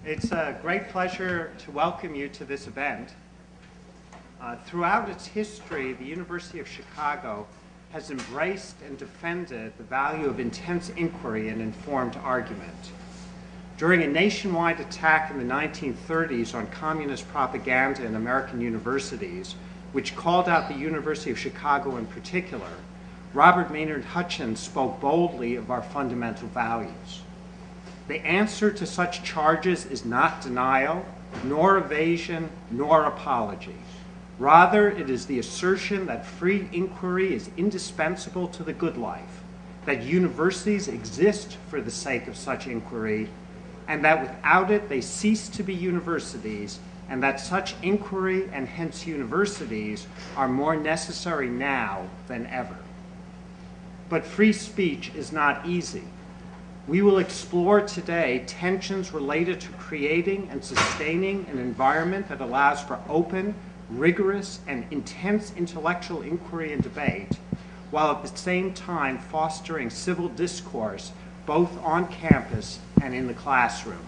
It's a great pleasure to welcome you to this event. Throughout its history, the University of Chicago has embraced and defended the value of intense inquiry and informed argument. During a nationwide attack in the 1930s on communist propaganda in American universities, which called out the University of Chicago in particular, Robert Maynard Hutchins spoke boldly of our fundamental values. The answer to such charges is not denial, nor evasion, nor apology. Rather, it is the assertion that free inquiry is indispensable to the good life, that universities exist for the sake of such inquiry, and that without it they cease to be universities, and that such inquiry and hence universities are more necessary now than ever. But free speech is not easy. We will explore today tensions related to creating and sustaining an environment that allows for open, rigorous, and intense intellectual inquiry and debate, while at the same time fostering civil discourse both on campus and in the classroom.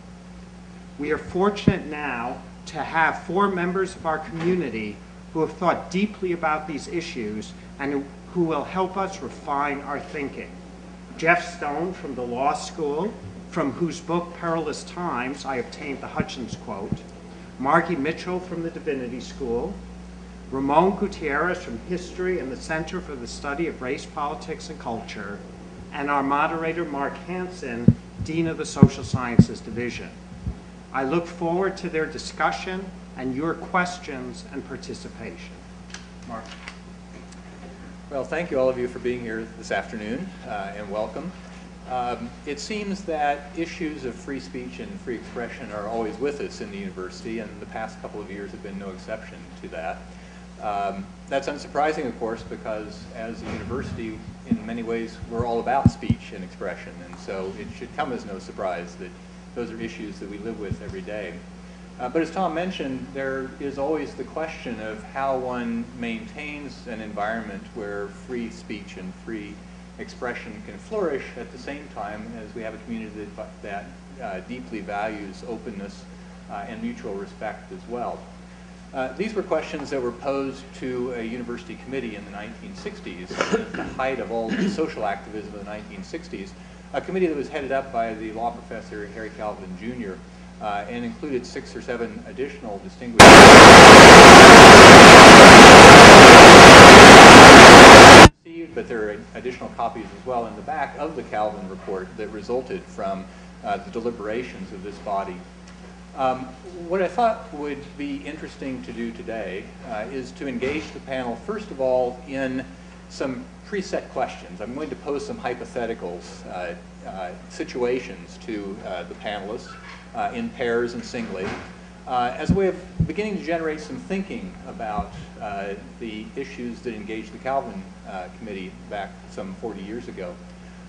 We are fortunate now to have 4 members of our community who have thought deeply about these issues and who will help us refine our thinking. Jeff Stone from the law school, from whose book Perilous Times I obtained the Hutchins quote, Margaret Mitchell from the Divinity School, Ramon Gutierrez from History and the Center for the Study of Race, Politics, and Culture, and our moderator Mark Hansen, Dean of the Social Sciences Division. I look forward to their discussion and your questions and participation. Mark. Well, thank you all of you for being here this afternoon, and welcome. It seems that issues of free speech and free expression are always with us in the university, and the past couple of years have been no exception to that. That's unsurprising, of course, because as a university, in many ways, we're all about speech and expression, and so it should come as no surprise that those are issues that we live with every day. But as Tom mentioned, there is always the question of how one maintains an environment where free speech and free expression can flourish at the same time as we have a community that deeply values openness and mutual respect as well. These were questions that were posed to a university committee in the 1960s, at the height of all the social activism of the 1960s, a committee that was headed up by the law professor Harry Calvin Jr., and included 6 or 7 additional distinguished but there are additional copies as well in the back of the Calvin report that resulted from the deliberations of this body. What I thought would be interesting to do today is to engage the panel, first of all, in some preset questions. I'm going to pose some hypotheticals, situations to the panelists in pairs and singly, as a way of beginning to generate some thinking about the issues that engaged the Calvin Committee back some 40 years ago.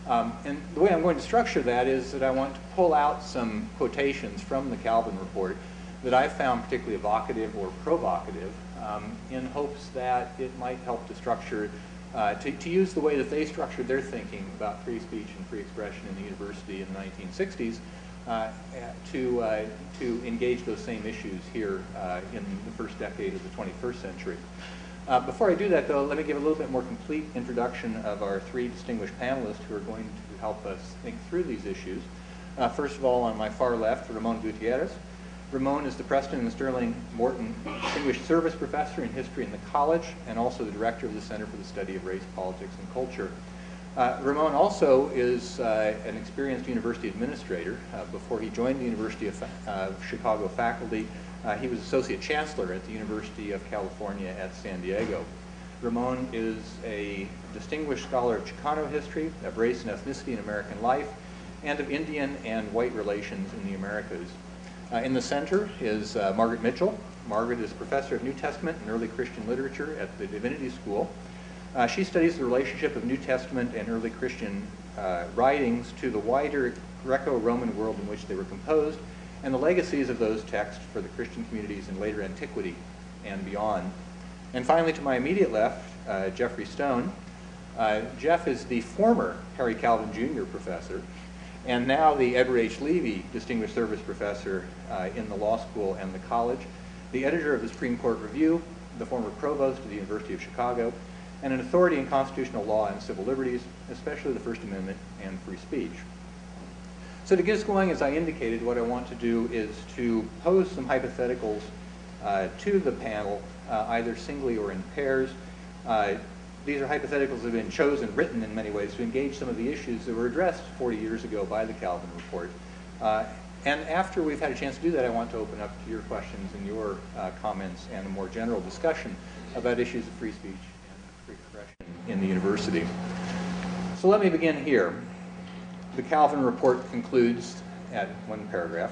And the way I'm going to structure that is that I want to pull out some quotations from the Calvin report that I found particularly evocative or provocative, in hopes that it might help to structure, to use the way that they structured their thinking about free speech and free expression in the university in the 1960s, to engage those same issues here in the first decade of the 21st century. Before I do that, though, let me give a little bit more complete introduction of our 3 distinguished panelists who are going to help us think through these issues. First of all, on my far left, Ramon Gutierrez. Ramon is the Preston and Sterling Morton Distinguished Service Professor in History in the college and also the Director of the Center for the Study of Race, Politics, and Culture. Ramon also is an experienced university administrator. Before he joined the University of Chicago faculty, he was Associate Chancellor at the University of California at San Diego. Ramon is a distinguished scholar of Chicano history, of race and ethnicity in American life, and of Indian and white relations in the Americas. In the center is Margaret Mitchell. Margaret is Professor of New Testament and Early Christian Literature at the Divinity School. She studies the relationship of New Testament and early Christian writings to the wider Greco-Roman world in which they were composed, and the legacies of those texts for the Christian communities in later antiquity and beyond. And finally, to my immediate left, Jeffrey Stone. Jeff is the former Harry Calvin Jr. professor and now the Edward H. Levy Distinguished Service Professor in the law school and the college, the editor of the Supreme Court Review, the former provost of the University of Chicago, and an authority in constitutional law and civil liberties, especially the First Amendment and free speech. So to get us going, as I indicated, what I want to do is to pose some hypotheticals to the panel, either singly or in pairs. These are hypotheticals that have been chosen, written in many ways, to engage some of the issues that were addressed 40 years ago by the Calvin Report. And after we've had a chance to do that, I want to open up to your questions and your comments and a more general discussion about issues of free speech and free expression in the university. So let me begin here. The Calvin Report concludes at one paragraph.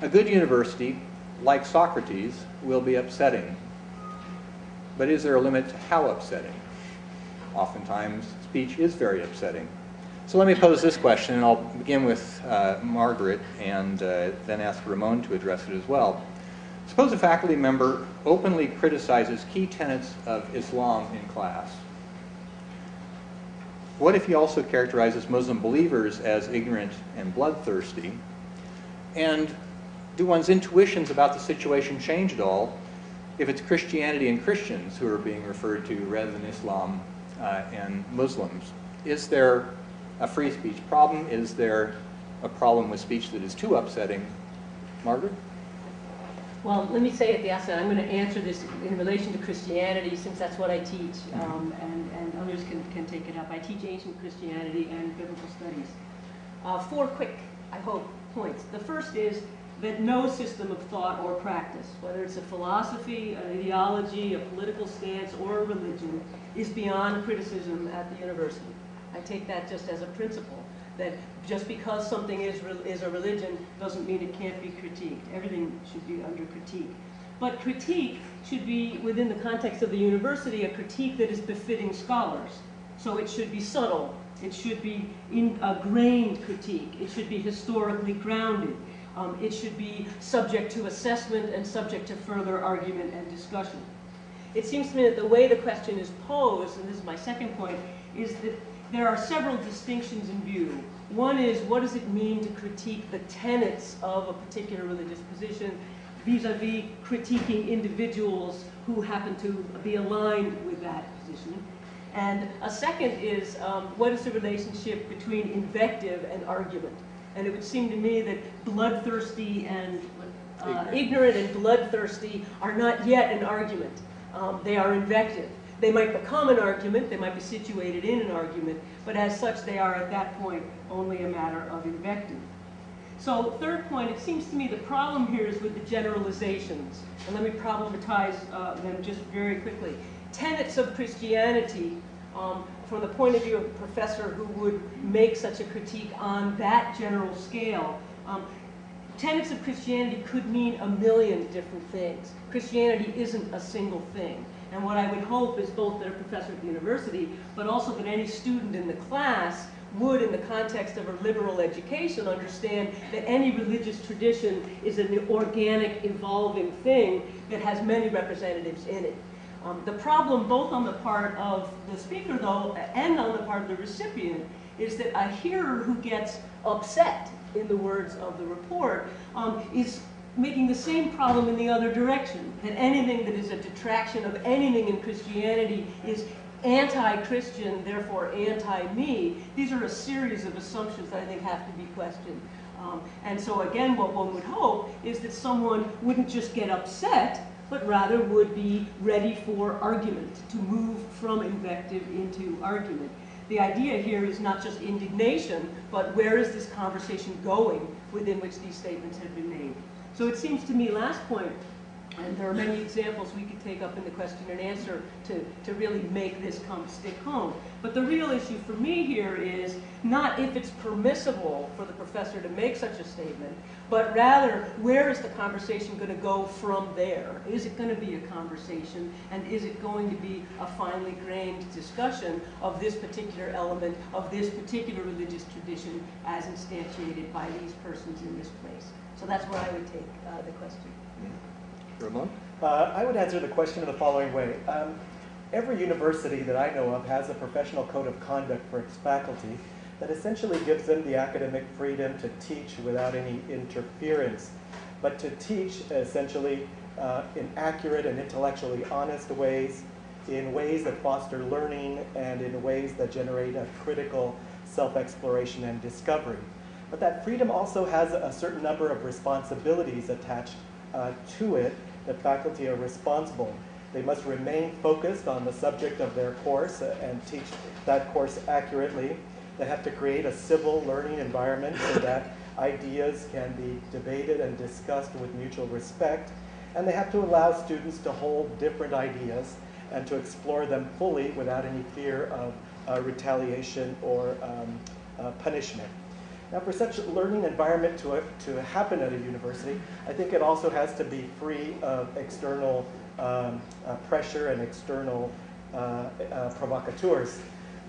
A good university, like Socrates, will be upsetting. But is there a limit to how upsetting? Oftentimes, speech is very upsetting. So let me pose this question, and I'll begin with Margaret and then ask Ramon to address it as well. Suppose a faculty member openly criticizes key tenets of Islam in class. What if he also characterizes Muslim believers as ignorant and bloodthirsty? And do one's intuitions about the situation change at all if it's Christianity and Christians who are being referred to rather than Islam and Muslims? Is there a free speech problem? Is there a problem with speech that is too upsetting? Margaret? Well, let me say at the outset, I'm going to answer this in relation to Christianity, since that's what I teach, and others can take it up. I teach ancient Christianity and biblical studies. 4 quick, I hope, points. The first is that no system of thought or practice, whether it's a philosophy, an ideology, a political stance, or a religion, is beyond criticism at the university. I take that just as a principle, that just because something is a religion doesn't mean it can't be critiqued. Everything should be under critique. But critique should be, within the context of the university, a critique that is befitting scholars. So it should be subtle. It should be a grained critique. It should be historically grounded. It should be subject to assessment and subject to further argument and discussion. It seems to me that the way the question is posed, and this is my second point, is that there are several distinctions in view. One is, what does it mean to critique the tenets of a particular religious position vis-a-vis critiquing individuals who happen to be aligned with that position? And a second is, what is the relationship between invective and argument? And it would seem to me that bloodthirsty and ignorant and bloodthirsty are not yet an argument. They are invective. They might become an argument, they might be situated in an argument, but as such they are at that point only a matter of invective. So third point, it seems to me the problem here is with the generalizations. And let me problematize them just very quickly. Tenets of Christianity, from the point of view of a professor who would make such a critique on that general scale, tenets of Christianity could mean a million different things. Christianity isn't a single thing. And what I would hope is both that a professor at the university, but also that any student in the class would, in the context of a liberal education, understand that any religious tradition is an organic, evolving thing that has many representatives in it. The problem, both on the part of the speaker, though, and on the part of the recipient, is that a hearer who gets upset, in the words of the report, is making the same problem in the other direction, that anything that is a detraction of anything in Christianity is anti-Christian, therefore anti-me. These are a series of assumptions that I think have to be questioned. And so again, what one would hope is that someone wouldn't just get upset, but rather would be ready for argument, to move from invective into argument. The idea here is not just indignation, but where is this conversation going within which these statements have been made. So it seems to me, last point, and there are many examples we could take up in the question and answer to really make this stick home. But the real issue for me here is not if it's permissible for the professor to make such a statement, but rather where is the conversation going to go from there? Is it going to be a conversation, and is it going to be a finely grained discussion of this particular element, of this particular religious tradition as instantiated by these persons in this place? So that's where I would take the question. Ramon? I would answer the question in the following way. Every university that I know of has a professional code of conduct for its faculty, that essentially gives them the academic freedom to teach without any interference, but to teach essentially in accurate and intellectually honest ways, in ways that foster learning, and in ways that generate a critical self-exploration and discovery. But that freedom also has a certain number of responsibilities attached to it that faculty are responsible. They must remain focused on the subject of their course and teach that course accurately. They have to create a civil learning environment so that ideas can be debated and discussed with mutual respect. And they have to allow students to hold different ideas and to explore them fully without any fear of retaliation or punishment. Now, for such a learning environment to happen at a university, I think it also has to be free of external pressure and external provocateurs.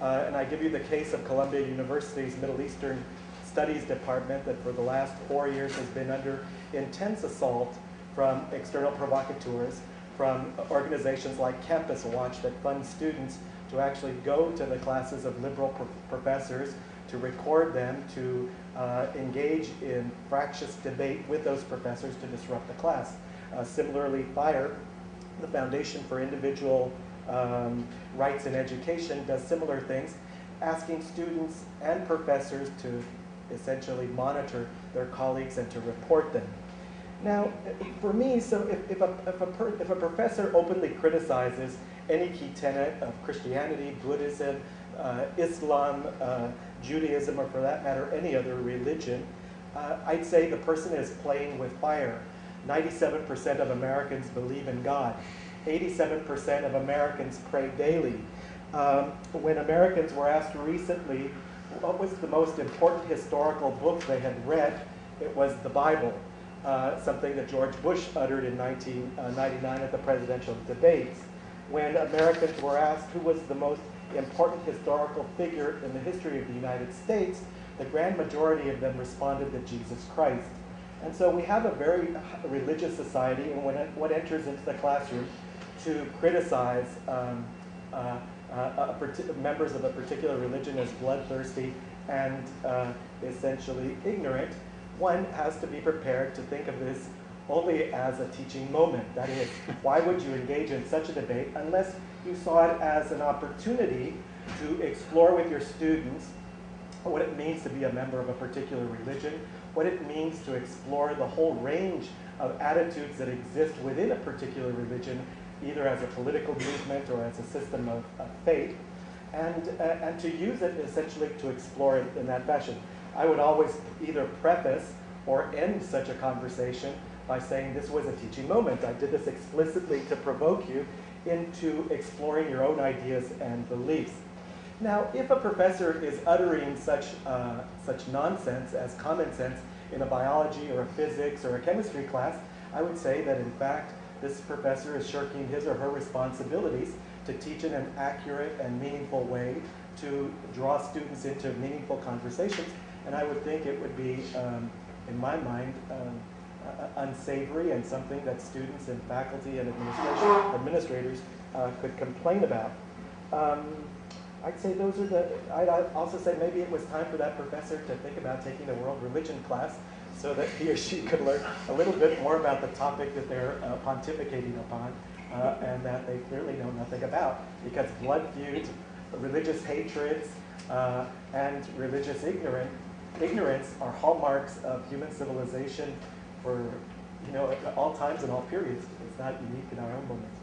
And I give you the case of Columbia University's Middle Eastern Studies Department that for the last 4 years has been under intense assault from external provocateurs, from organizations like Campus Watch that fund students to actually go to the classes of liberal professors, to record them, to engage in fractious debate with those professors to disrupt the class. Similarly, FIRE, the Foundation for Individual Rights in Education, does similar things, asking students and professors to essentially monitor their colleagues and to report them. Now, for me, so if a professor openly criticizes any key tenet of Christianity, Buddhism, Islam, Judaism, or for that matter, any other religion, I'd say the person is playing with fire. 97% of Americans believe in God. 87% of Americans pray daily. When Americans were asked recently what was the most important historical book they had read, it was the Bible, something that George Bush uttered in 1999 at the presidential debates. When Americans were asked who was the most important historical figure in the history of the United States, the grand majority of them responded that Jesus Christ. And so we have a very religious society, and when what enters into the classroom to criticize members of a particular religion as bloodthirsty and essentially ignorant, one has to be prepared to think of this only as a teaching moment. That is, why would you engage in such a debate unless you saw it as an opportunity to explore with your students what it means to be a member of a particular religion, what it means to explore the whole range of attitudes that exist within a particular religion, either as a political movement or as a system of faith, and to use it essentially to explore it in that fashion. I would always either preface or end such a conversation by saying this was a teaching moment. I did this explicitly to provoke you into exploring your own ideas and beliefs. Now, if a professor is uttering such nonsense as common sense in a biology or a physics or a chemistry class, I would say that in fact this professor is shirking his or her responsibilities to teach in an accurate and meaningful way, to draw students into meaningful conversations, and I would think it would be, in my mind, unsavory and something that students and faculty and administrators could complain about. I'd say those are the, I'd also say maybe it was time for that professor to think about taking a world religion class so that he or she could learn a little bit more about the topic that they're pontificating upon and that they clearly know nothing about, because blood feuds, religious hatreds, and religious ignorance are hallmarks of human civilization for, you know, at all times and all periods. It's not unique in our own moments.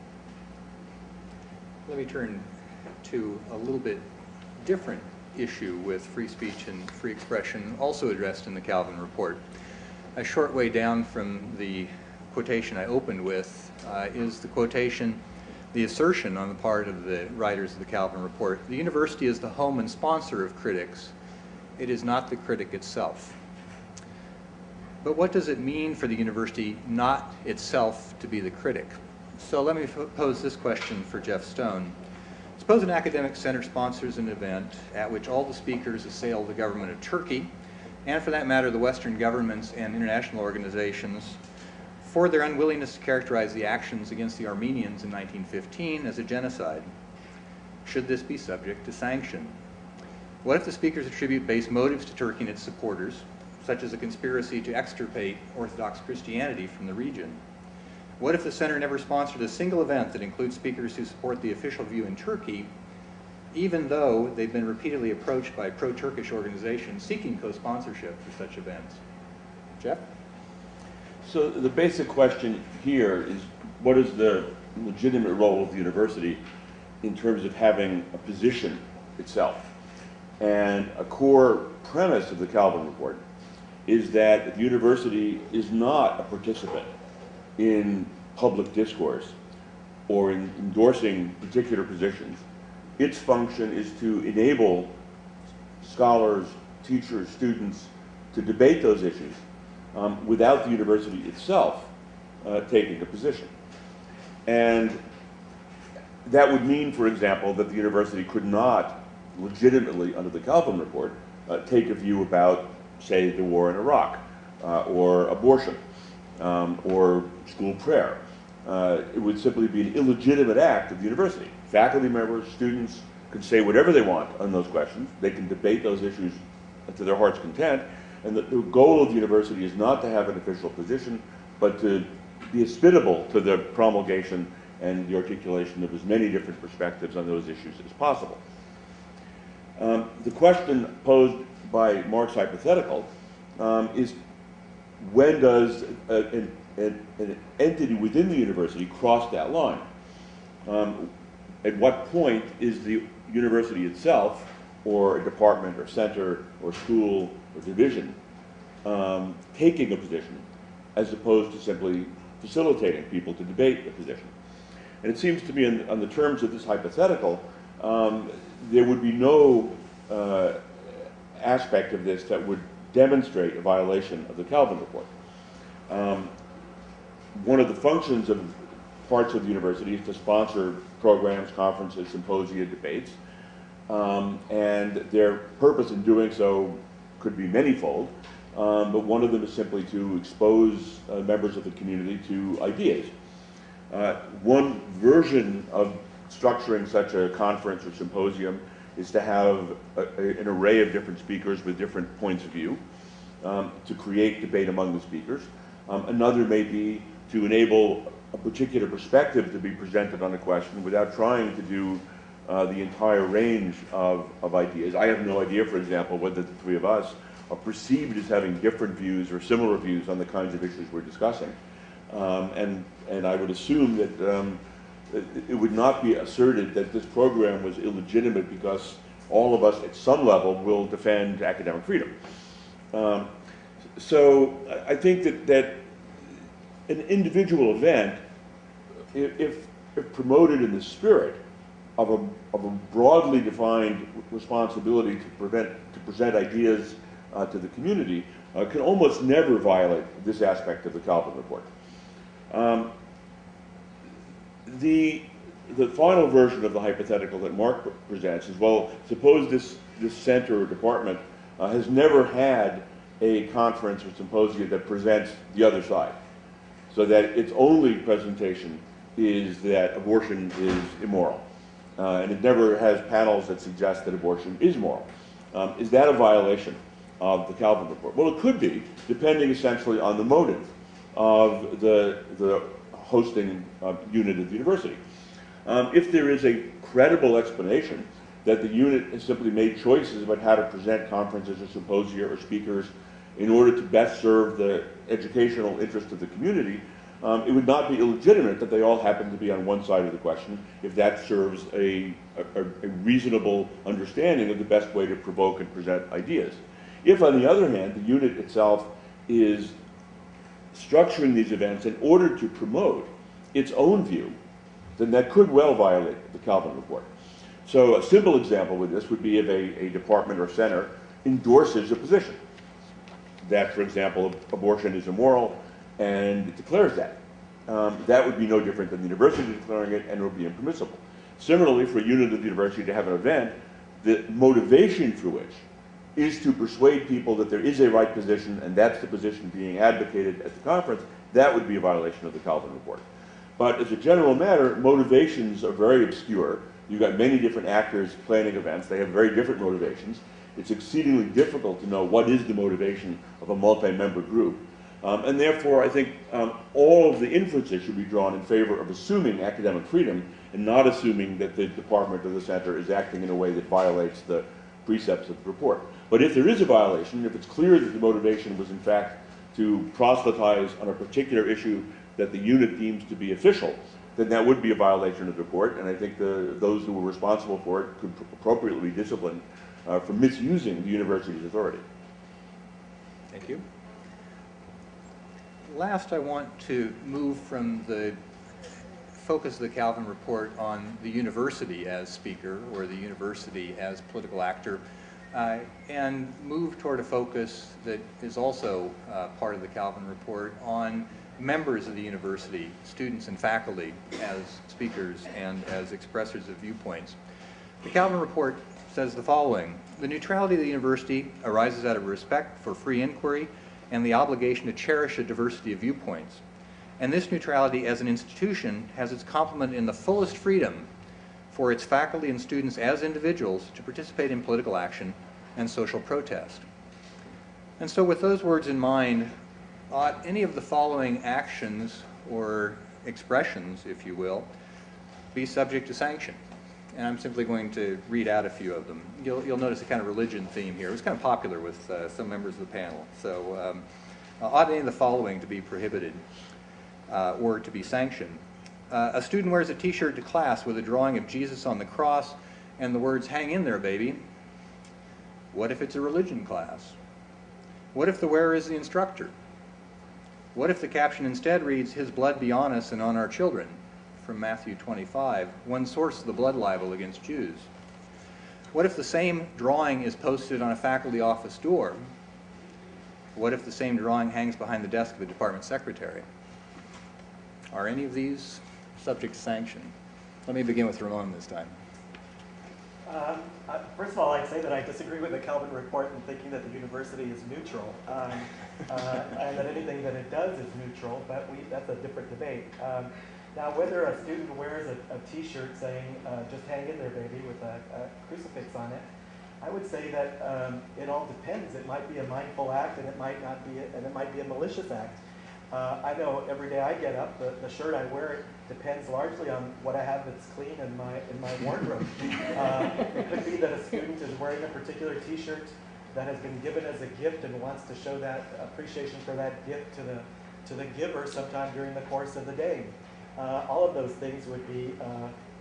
Let me turn to a little bit different issue with free speech and free expression, also addressed in the Calvin Report. A short way down from the quotation I opened with is the quotation, the assertion on the part of the writers of the Calvin Report: the university is the home and sponsor of critics. It is not the critic itself. But what does it mean for the university not itself to be the critic? So let me pose this question for Jeff Stone. Suppose an academic center sponsors an event at which all the speakers assail the government of Turkey, and for that matter the Western governments and international organizations, for their unwillingness to characterize the actions against the Armenians in 1915 as a genocide. Should this be subject to sanction? What if the speakers attribute base motives to Turkey and its supporters, such as a conspiracy to extirpate Orthodox Christianity from the region? What if the center never sponsored a single event that includes speakers who support the official view in Turkey, even though they've been repeatedly approached by pro-Turkish organizations seeking co-sponsorship for such events? Jeff? So the basic question here is, what is the legitimate role of the university in terms of having a position itself? And a core premise of the Calvin Report is that the university is not a participant in public discourse or in endorsing particular positions. Its function is to enable scholars, teachers, students to debate those issues without the university itself taking a position. And that would mean, for example, that the university could not legitimately, under the Calvin Report, take a view about, say, the war in Iraq, or abortion, or school prayer. It would simply be an illegitimate act of the university. Faculty members, students can say whatever they want on those questions. They can debate those issues to their heart's content. And the goal of the university is not to have an official position, but to be hospitable to the promulgation and the articulation of as many different perspectives on those issues as possible. The question posed by Mark's hypothetical is, when does an entity within the university cross that line? At what point is the university itself, or a department, or center, or school, or division, taking a position, as opposed to simply facilitating people to debate the position? And it seems to me, on the terms of this hypothetical, there would be no aspect of this that would demonstrate a violation of the Calvin Report. One of the functions of parts of the university is to sponsor programs, conferences, symposia, debates, and their purpose in doing so could be manyfold, but one of them is simply to expose members of the community to ideas. One version of structuring such a conference or symposium is to have an array of different speakers with different points of view to create debate among the speakers. Another may be to enable a particular perspective to be presented on a question without trying to do the entire range of ideas. I have no idea, for example, whether the three of us are perceived as having different views or similar views on the kinds of issues we're discussing. And I would assume that it would not be asserted that this program was illegitimate because all of us at some level will defend academic freedom. So I think that an individual event, if promoted in the spirit of a broadly defined responsibility to present ideas to the community, can almost never violate this aspect of the Calvin Report. The final version of the hypothetical that Mark presents is, well, suppose this center or department has never had a conference or symposium that presents the other side, so that its only presentation is that abortion is immoral, and it never has panels that suggest that abortion is moral. Is that a violation of the Calvin Report? Well, it could be, depending essentially on the motive of the hosting unit of the university. If there is a credible explanation that the unit has simply made choices about how to present conferences or symposia or speakers in order to best serve the educational interest of the community, it would not be illegitimate that they all happen to be on one side of the question if that serves a reasonable understanding of the best way to provoke and present ideas. If, on the other hand, the unit itself is structuring these events in order to promote its own view, then that could well violate the Calvin Report. So a simple example with this would be if a department or center endorses a position that, for example, abortion is immoral and declares that. That would be no different than the university declaring it, and it would be impermissible. Similarly, for a unit of the university to have an event, the motivation for which is to persuade people that there is a right position and that's the position being advocated at the conference, that would be a violation of the Calvin Report. But as a general matter, motivations are very obscure. You've got many different actors planning events. They have very different motivations. It's exceedingly difficult to know what is the motivation of a multi-member group. And therefore, I think all of the inferences should be drawn in favor of assuming academic freedom and not assuming that the department or the center is acting in a way that violates the precepts of the report. But if there is a violation, if it's clear that the motivation was in fact to proselytize on a particular issue that the unit deems to be official, then that would be a violation of the report, and I think those who were responsible for it could appropriately be disciplined for misusing the university's authority. Thank you. Last, I want to move from the focus of the Calvin report on the university as speaker or the university as political actor, and move toward a focus that is also part of the Calvin report on members of the university, students and faculty, as speakers and as expressors of viewpoints. The Calvin report says the following: the neutrality of the university arises out of respect for free inquiry and the obligation to cherish a diversity of viewpoints. And this neutrality as an institution has its complement in the fullest freedom for its faculty and students as individuals to participate in political action and social protest. And so with those words in mind, ought any of the following actions or expressions, if you will, be subject to sanction? And I'm simply going to read out a few of them. You'll notice a kind of religion theme here. It was kind of popular with some members of the panel. So ought any of the following to be prohibited or to be sanctioned? A student wears a t-shirt to class with a drawing of Jesus on the cross and the words, "Hang in there, baby." What if it's a religion class? What if the wearer is the instructor? What if the caption instead reads, "His blood be on us and on our children," from Matthew 25, one source of the blood libel against Jews? What if the same drawing is posted on a faculty office door? What if the same drawing hangs behind the desk of a department secretary? Are any of these subject to sanction? Let me begin with Ramon this time. First of all, I'd say that I disagree with the Calvin report in thinking that the university is neutral, and that anything that it does is neutral, but that's a different debate. Now, whether a student wears a t-shirt saying, "Just hang in there, baby," with a crucifix on it, I would say that it all depends. It might be a mindful act, and it might not be, and it might be a malicious act. I know every day I get up, the shirt I wear depends largely on what I have that's clean in my wardrobe. It could be that a student is wearing a particular t-shirt that has been given as a gift and wants to show that appreciation for that gift to the giver sometime during the course of the day. All of those things would be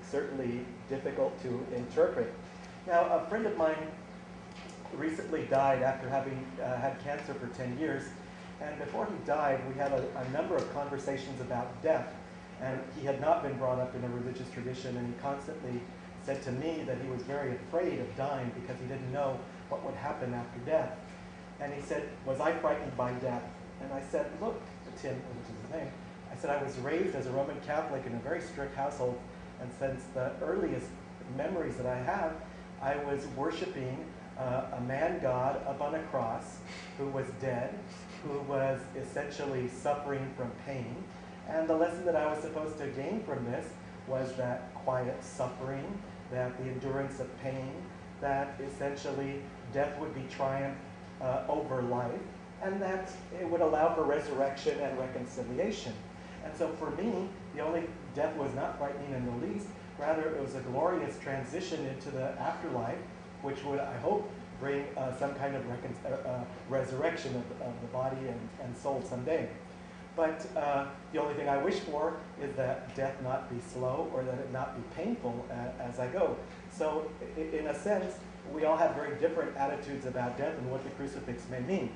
certainly difficult to interpret. Now, a friend of mine recently died after having had cancer for 10 years. And before he died, we had a number of conversations about death. And he had not been brought up in a religious tradition, and he constantly said to me that he was very afraid of dying because he didn't know what would happen after death. And he said, "Was I frightened by death?" And I said, "Look, Tim," which is his name, I said, "I was raised as a Roman Catholic in a very strict household, and since the earliest memories that I have, I was worshiping a man God up on a cross who was dead, who was essentially suffering from pain. And the lesson that I was supposed to gain from this was that quiet suffering, that the endurance of pain, that essentially death would be triumph over life, and that it would allow for resurrection and reconciliation." And so for me, the only death was not frightening in the least. Rather, it was a glorious transition into the afterlife, which would, I hope, bring some kind of resurrection of the body and soul someday. But the only thing I wish for is that death not be slow or that it not be painful as I go. So in a sense, we all have very different attitudes about death and what the crucifix may mean.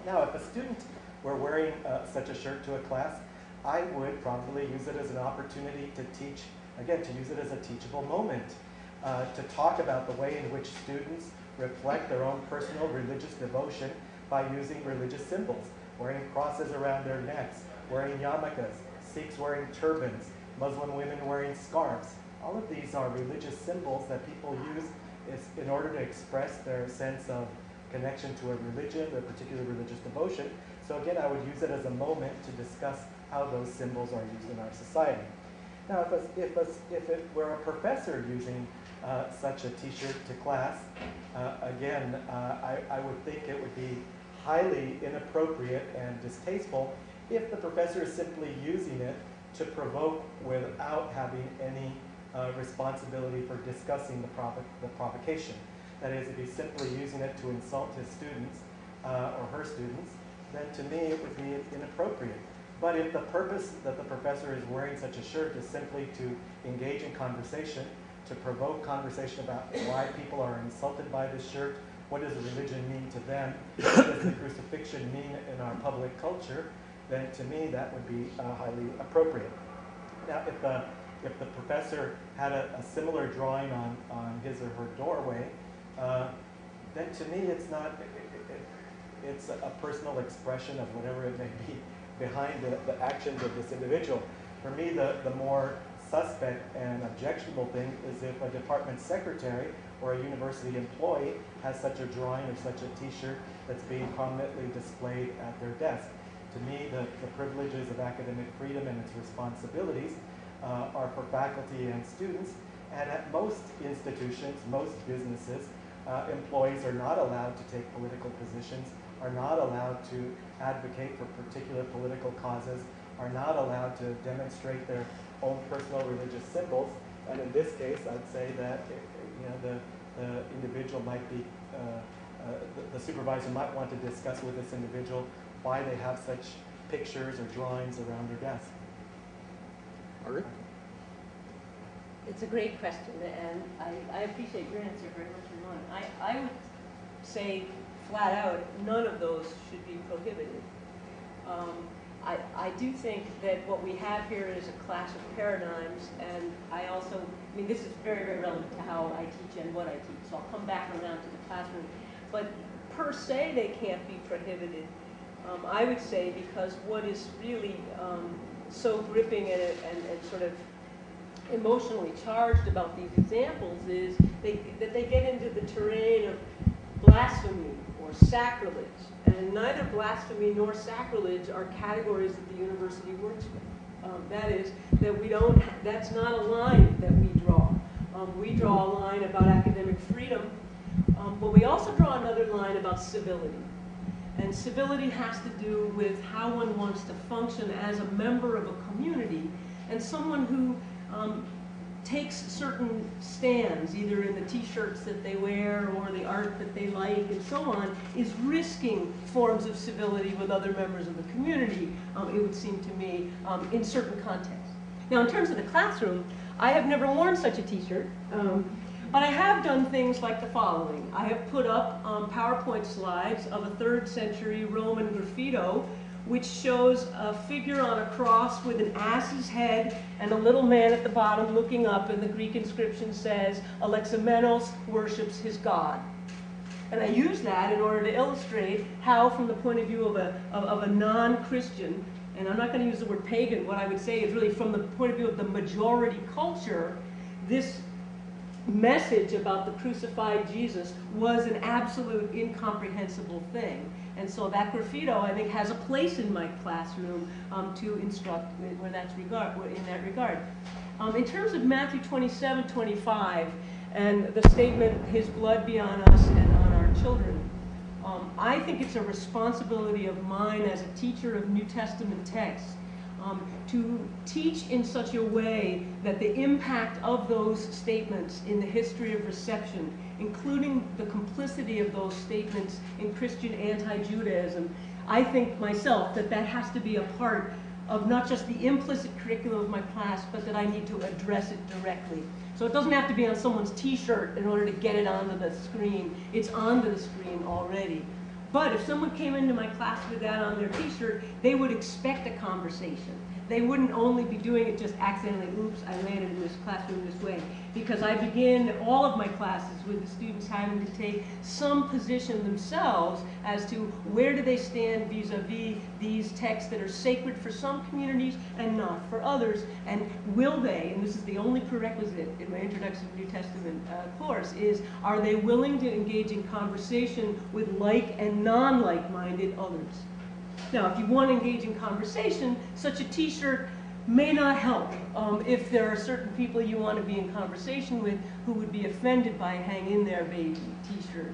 Now, if a student were wearing such a shirt to a class, I would probably use it as an opportunity to teach, again, to use it as a teachable moment, to talk about the way in which students reflect their own personal religious devotion by using religious symbols, wearing crosses around their necks, wearing yarmulkes, Sikhs wearing turbans, Muslim women wearing scarves. All of these are religious symbols that people use in order to express their sense of connection to a religion, a particular religious devotion. So again, I would use it as a moment to discuss how those symbols are used in our society. Now, if it were a professor using such a T-shirt to class, again, I would think it would be highly inappropriate and distasteful if the professor is simply using it to provoke without having any responsibility for discussing the provocation. That is, if he's simply using it to insult his students or her students, then to me it would be inappropriate. But if the purpose that the professor is wearing such a shirt is simply to engage in conversation, to provoke conversation about why people are insulted by this shirt, what does religion mean to them, what does the crucifixion mean in our public culture, then to me that would be highly appropriate. Now, if the professor had a similar drawing on his or her doorway, then to me it's not, it's a personal expression of whatever it may be behind the actions of this individual. For me, the more suspect and objectionable thing is if a department secretary or a university employee has such a drawing or such a T-shirt that's being prominently displayed at their desk. To me, the privileges of academic freedom and its responsibilities are for faculty and students, and at most institutions, most businesses, employees are not allowed to take political positions, are not allowed to advocate for particular political causes, are not allowed to demonstrate their own personal religious symbols. And in this case, I'd say that the individual might be, the supervisor might want to discuss with this individual why they have such pictures or drawings around their desk. Margaret? It's a great question, and I appreciate your answer very much, Ron. I would say flat out, none of those should be prohibited. I do think that what we have here is a clash of paradigms, and I mean, this is very, very relevant to how I teach and what I teach, so I'll come back around to the classroom. But per se, they can't be prohibited, I would say, because what is really so gripping and sort of emotionally charged about these examples is that they get into the terrain of blasphemy or sacrilege. And neither blasphemy nor sacrilege are categories that the university works with. That is, that we don't, that's not a line that we draw. We draw a line about academic freedom, but we also draw another line about civility. And civility has to do with how one wants to function as a member of a community, and someone who takes certain stands, either in the T-shirts that they wear or the art that they like and so on, is risking forms of civility with other members of the community, it would seem to me, in certain contexts. Now, in terms of the classroom, I have never worn such a T-shirt, but I have done things like the following. I have put up PowerPoint slides of a 3rd century Roman graffito, which shows a figure on a cross with an ass's head and a little man at the bottom looking up, and the Greek inscription says, Alexamenos worships his god. And I use that in order to illustrate how, from the point of view of a non-Christian, and I'm not going to use the word pagan, what I would say is really from the point of view of the majority culture, this message about the crucified Jesus was an absolute incomprehensible thing. And so that graffito, I think, has a place in my classroom to instruct in that regard. In terms of Matthew 27:25 and the statement, his blood be on us and on our children, I think it's a responsibility of mine as a teacher of New Testament texts to teach in such a way that the impact of those statements in the history of reception, including the complicity of those statements in Christian anti-Judaism, I think myself that that has to be a part of not just the implicit curriculum of my class, but that I need to address it directly. So it doesn't have to be on someone's T-shirt in order to get it onto the screen. It's onto the screen already. But if someone came into my class with that on their T-shirt, they would expect a conversation. They wouldn't only be doing it just accidentally, oops, I landed in this classroom this way. Because I begin all of my classes with the students having to take some position themselves as to where do they stand vis-a-vis these texts that are sacred for some communities and not for others. And will they, and this is the only prerequisite in my Introduction to New Testament course, is are they willing to engage in conversation with like and non-like-minded others? Now, if you want to engage in conversation, such a T-shirt may not help if there are certain people you want to be in conversation with who would be offended by hang in there baby t-shirt.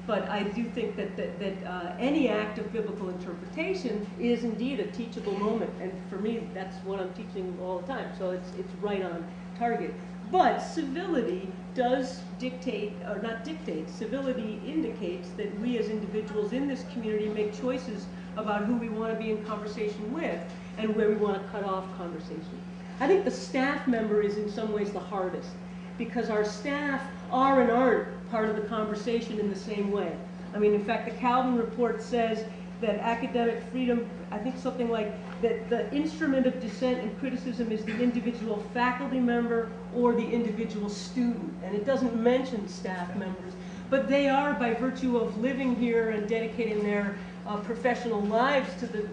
But I do think that any act of biblical interpretation is indeed a teachable moment, and for me that's what I'm teaching all the time, so it's right on target. But civility does dictate, or not dictate, civility indicates that we as individuals in this community make choices about who we want to be in conversation with and where we want to cut off conversation. I think the staff member is in some ways the hardest, because our staff are and aren't part of the conversation in the same way. I mean, in fact, the Calvin report says that academic freedom, I think something like that the instrument of dissent and criticism is the individual faculty member or the individual student, and it doesn't mention staff members, but they are, by virtue of living here and dedicating their professional lives to the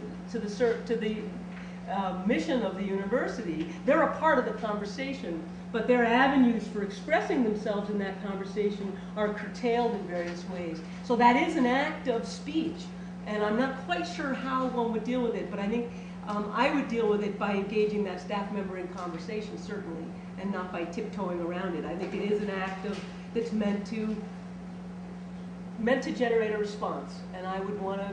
mission of the university, they're a part of the conversation, but their avenues for expressing themselves in that conversation are curtailed in various ways. So that is an act of speech, and I'm not quite sure how one would deal with it, but I think I would deal with it by engaging that staff member in conversation, certainly, and not by tiptoeing around it. I think it is an act that's meant to generate a response, and I would want to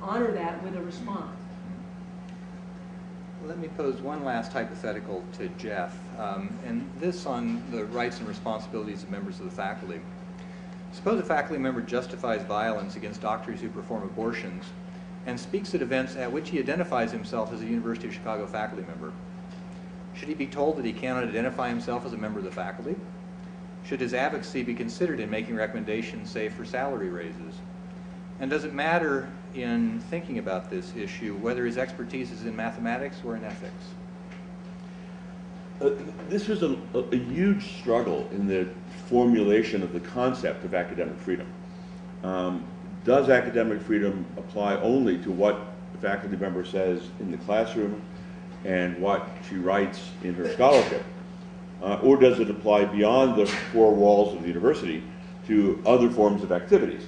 honor that with a response. Let me pose one last hypothetical to Jeff, and this on the rights and responsibilities of members of the faculty. Suppose a faculty member justifies violence against doctors who perform abortions and speaks at events at which he identifies himself as a University of Chicago faculty member. Should he be told that he cannot identify himself as a member of the faculty? Should his advocacy be considered in making recommendations, say, for salary raises? And does it matter in thinking about this issue whether his expertise is in mathematics or in ethics? This was a huge struggle in the formulation of the concept of academic freedom. Does academic freedom apply only to what the faculty member says in the classroom and what she writes in her scholarship? Or does it apply beyond the four walls of the university to other forms of activities?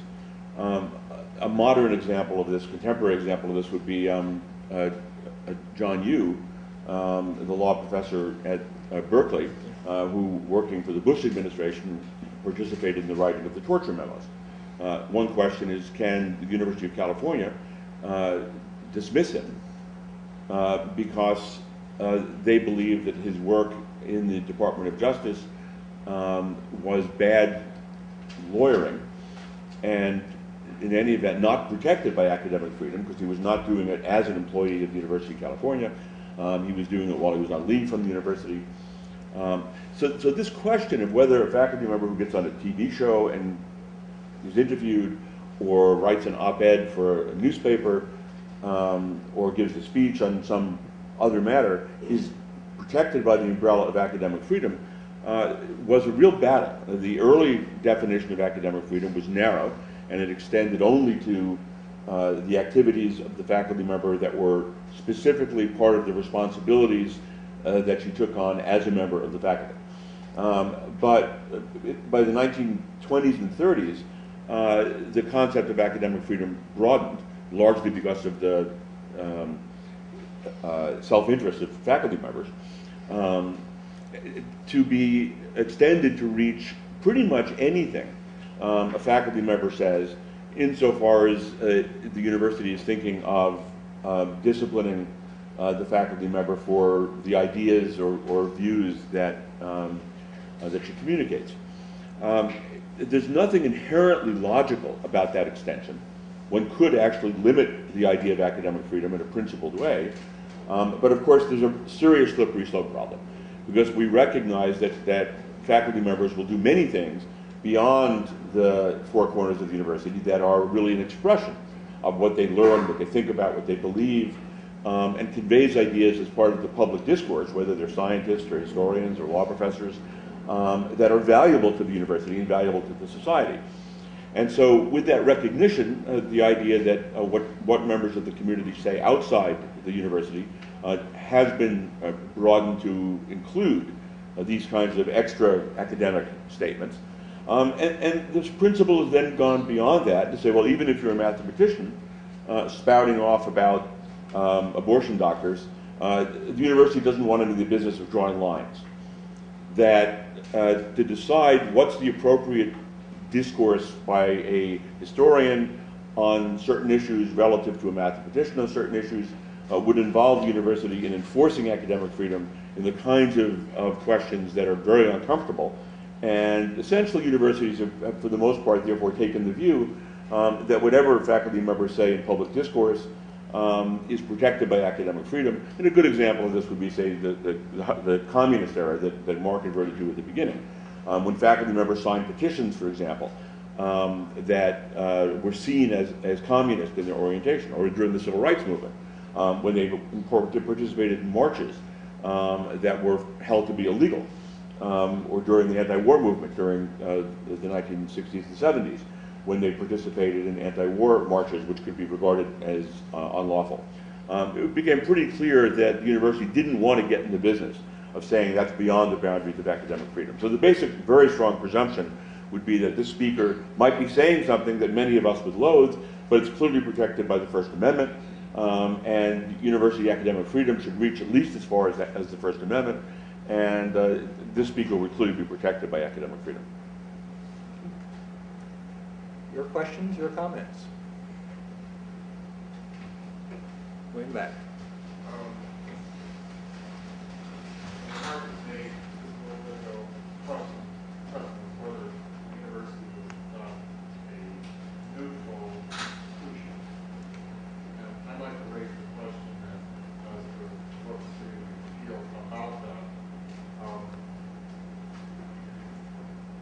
A modern example of this, contemporary example of this, would be John Yoo, the law professor at Berkeley, who, working for the Bush administration, participated in the writing of the torture memos. One question is, can the University of California dismiss him because they believe that his work in the Department of Justice was bad lawyering, and in any event not protected by academic freedom, because he was not doing it as an employee of the University of California. He was doing it while he was on leave from the university. So this question of whether a faculty member who gets on a TV show and is interviewed, or writes an op-ed for a newspaper, or gives a speech on some other matter, is protected by the umbrella of academic freedom, was a real battle. The early definition of academic freedom was narrow, and it extended only to the activities of the faculty member that were specifically part of the responsibilities that she took on as a member of the faculty. But by the 1920s and 30s, the concept of academic freedom broadened, largely because of the self-interest of faculty members, to be extended to reach pretty much anything a faculty member says, insofar as the university is thinking of disciplining the faculty member for the ideas or views that she communicates. There's nothing inherently logical about that extension. One could actually limit the idea of academic freedom in a principled way, but of course there's a serious slippery slope problem, because we recognize that faculty members will do many things beyond the four corners of the university that are really an expression of what they learn, what they think about, what they believe, and conveys ideas as part of the public discourse, whether they're scientists or historians or law professors, that are valuable to the university and valuable to the society. And so with that recognition, the idea that what members of the community say outside the university has been broadened to include these kinds of extra academic statements. And this principle has then gone beyond that to say, well, even if you're a mathematician spouting off about abortion doctors, The university doesn't want to do the business of drawing lines. That to decide what's the appropriate discourse by a historian on certain issues relative to a mathematician on certain issues would involve the university in enforcing academic freedom in the kinds of questions that are very uncomfortable. And essentially universities have, for the most part, therefore taken the view that whatever faculty members say in public discourse is protected by academic freedom. And a good example of this would be, say, the communist era that Mark adverted to at the beginning. When faculty members signed petitions, for example, that were seen as communist in their orientation, or during the civil rights movement, when they participated in marches that were held to be illegal, or during the anti-war movement during the 1960s and 70s, when they participated in anti-war marches, which could be regarded as unlawful. It became pretty clear that the university didn't want to get in the business of saying that's beyond the boundaries of academic freedom. So the basic, very strong presumption would be that this speaker might be saying something that many of us would loathe, but it's clearly protected by the First Amendment, and university academic freedom should reach at least as far as the First Amendment, and this speaker would clearly be protected by academic freedom. Your questions, your comments? Way back. Margaret made just a little bit ago question whether the university was not a neutral institution. And I'd like to raise the question that as to what the city feels about that.